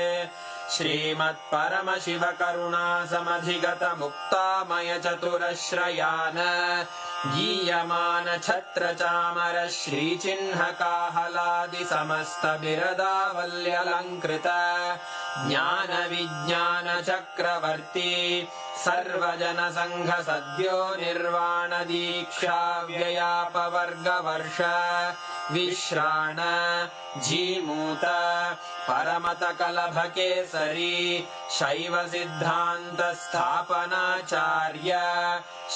श्रीमत्परमशिवकरुणासमधिगतमुक्तामयचतुरश्रयान् गीयमान छत्रचामर श्रीचिह्नकाहलादिसमस्तबिरदावल्यलङ्कृत ज्ञानविज्ञानचक्रवर्ती सर्वजनसङ्घसद्यो निर्वाणदीक्षाव्ययापवर्गवर्ष विश्राण Jimuta परमतकलभकेसरी शैवसिद्धान्तस्थापनाचार्य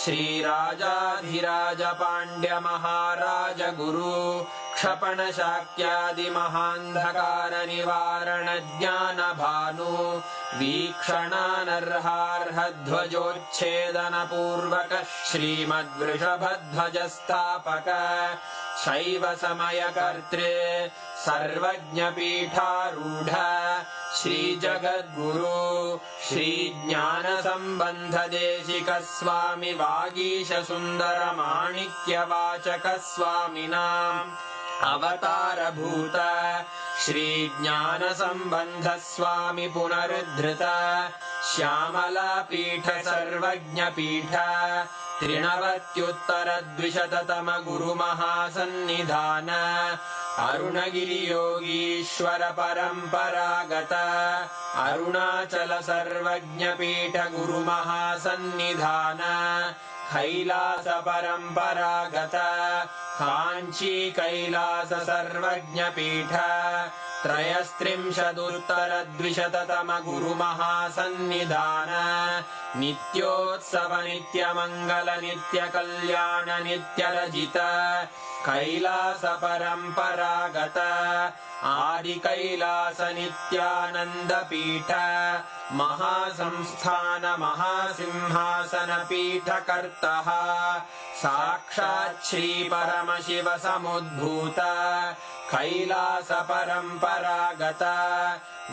श्रीराजाधिराजपाण्ड्यमहाराज गुरु क्षपणशाक्यादिमहान्धकारनिवारणज्ञानभानु वीक्षणानर्हार्हध्वजोच्छेदनपूर्वक श्रीमद्वृषभध्वजस्थापक शैवसमयकर्त्रे सर्वज्ञपीठारूढ श्रीजगद्गुरु श्रीज्ञानसम्बन्धदेशिकस्वामि वागीशसुन्दरमाणिक्यवाचकस्वामिनाम् अवतारभूत श्रीज्ञानसम्बन्धस्वामि पुनरुद्धृत श्यामलापीठ सर्वज्ञपीठ त्रिनवत्युत्तरद्विशततम गुरुमहासन्निधान अरुणगिरियोगीश्वर परम्परागत अरुणाचल सर्वज्ञपीठ गुरुमहासन्निधान कैलास परम्परागत काञ्ची कैलास सर्वज्ञपीठ त्रयस्त्रिंशदुत्तरद्विशततम गुरुमहासन्निधान नित्योत्सव नित्यमङ्गल नित्यकल्याण नित्यरजित कैलास परम्परागत आदिकैलास नित्यानन्दपीठ महासंस्थान महासिंहासन पीठकर्तः साक्षात् श्री परमशिव समुद्भूत कैलास परम्परागत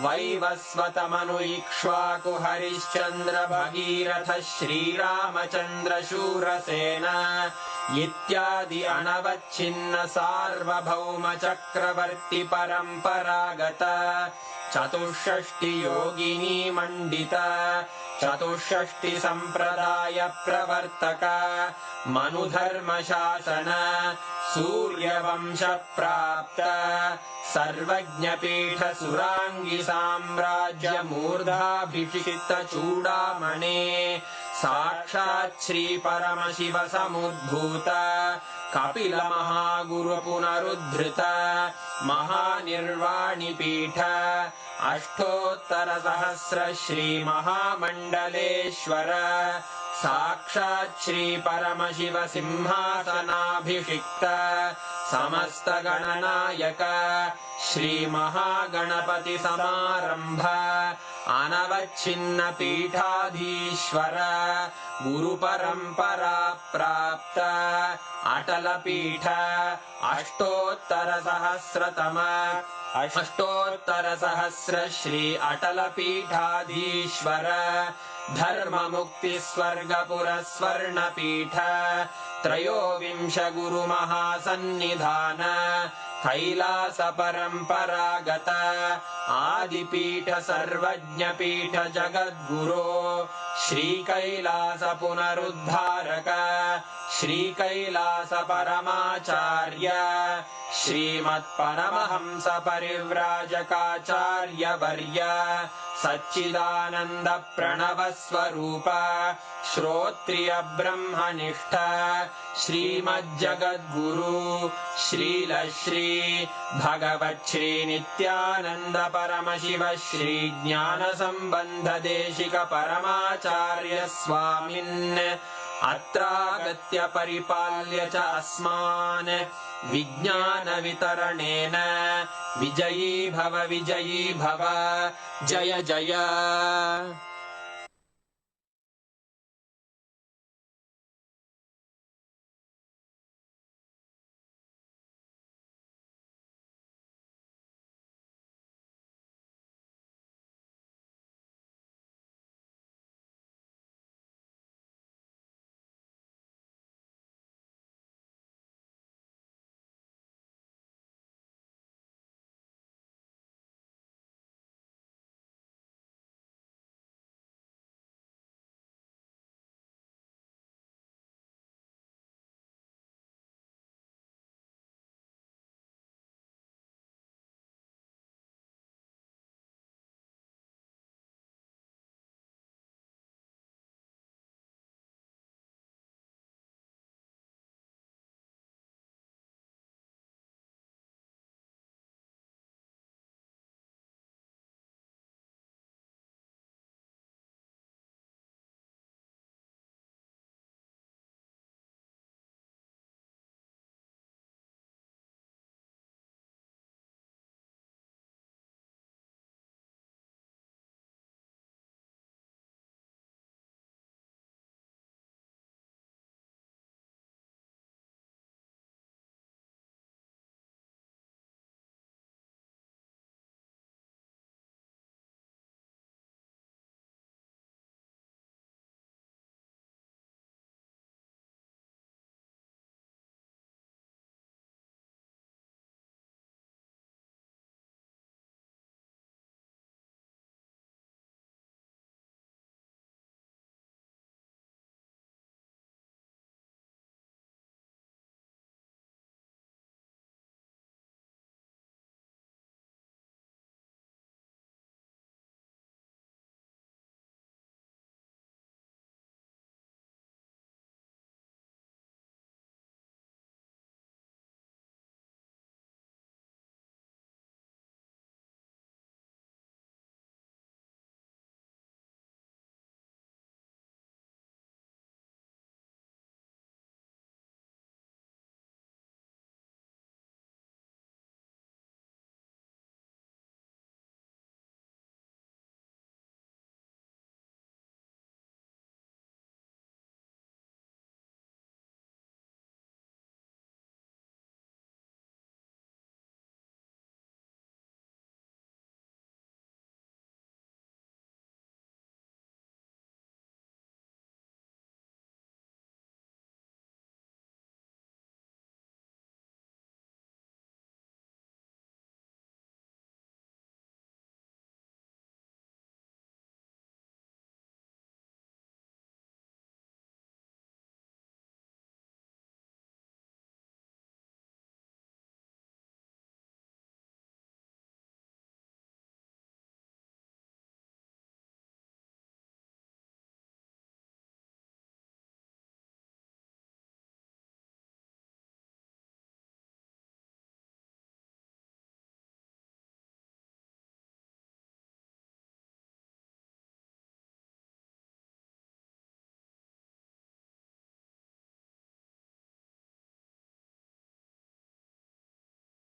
वैवस्वतमनु इक्ष्वाकु हरिश्चन्द्र भगीरथ श्रीरामचन्द्र शूरसेन इत्यादि अनवच्छिन्न सार्वभौम चक्रवर्ति परम्परागत चतुष्षष्टि योगिनी मण्डित चतुष्षष्टि सम्प्रदाय प्रवर्तक मनुधर्मशासन सूर्यवंश प्राप्त सर्वज्ञपीठ सुराङ्गी साम्राज्य मूर्धाभिषिक्त चूडामणे साक्षात् श्री परमशिव समुद्भूत कपिल महागुरु पुनरुद्धृत महानिर्वाणि पीठ अष्टोत्तर सहस्र श्री महामण्डलेश्वर साक्षात् श्री परमशिव सिंहासनाभिषिक्त समस्त गणनायक श्री महागणपति समारंभ अनवच्छिन्न पीठाधीश्वर गुरु परंपरा प्राप्त अटल पीठ अष्टोत्तर सहस्र श्री अटल पीठाधीश्वर धर्म मुक्ति स्वर्गपुर स्वर्ण पीठ त्रयोविंश गुरु महासन्निधान कैलास परम्परागत आदिपीठ सर्वज्ञपीठ जगद्गुरो श्री कैलास पुनरुद्धारक श्री कैलास परमाचार्य श्रीमत्परमहंस परिव्राजकाचार्य वर्य सच्चिदानंद प्रणव स्वरूप श्रोत्रिय ब्रह्मनिष्ठ श्रीमज्जगद्गुरु श्रील श्री भगवत् श्री नित्यानंद परमशिव श्री ज्ञान संबंध देशिक परमाचार्य स्वामिन् अत्रागत्य परिपाल्य च अस्मान् विज्ञानवितरणेन विजयी भव जय जय।